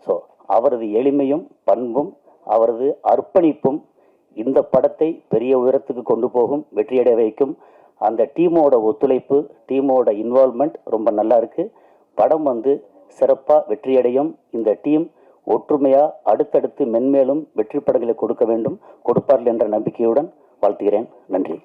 ஸோ அவரது எளிமையும் பண்பும் அவரது அர்ப்பணிப்பும் இந்த படத்தை பெரிய உயரத்துக்கு கொண்டு போகும், வெற்றியடை வைக்கும். அந்த டீமோட ஒத்துழைப்பு, டீமோட இன்வால்மெண்ட் ரொம்ப நல்லா இருக்குது. படம் வந்து சிறப்பாக வெற்றியடையும். இந்த டீம் ஒற்றுமையாக அடுத்தடுத்து மென்மேலும் வெற்றி படங்களை கொடுக்க வேண்டும், கொடுப்பார்கள் என்ற நம்பிக்கையுடன் வாழ்த்துகிறேன். நன்றி.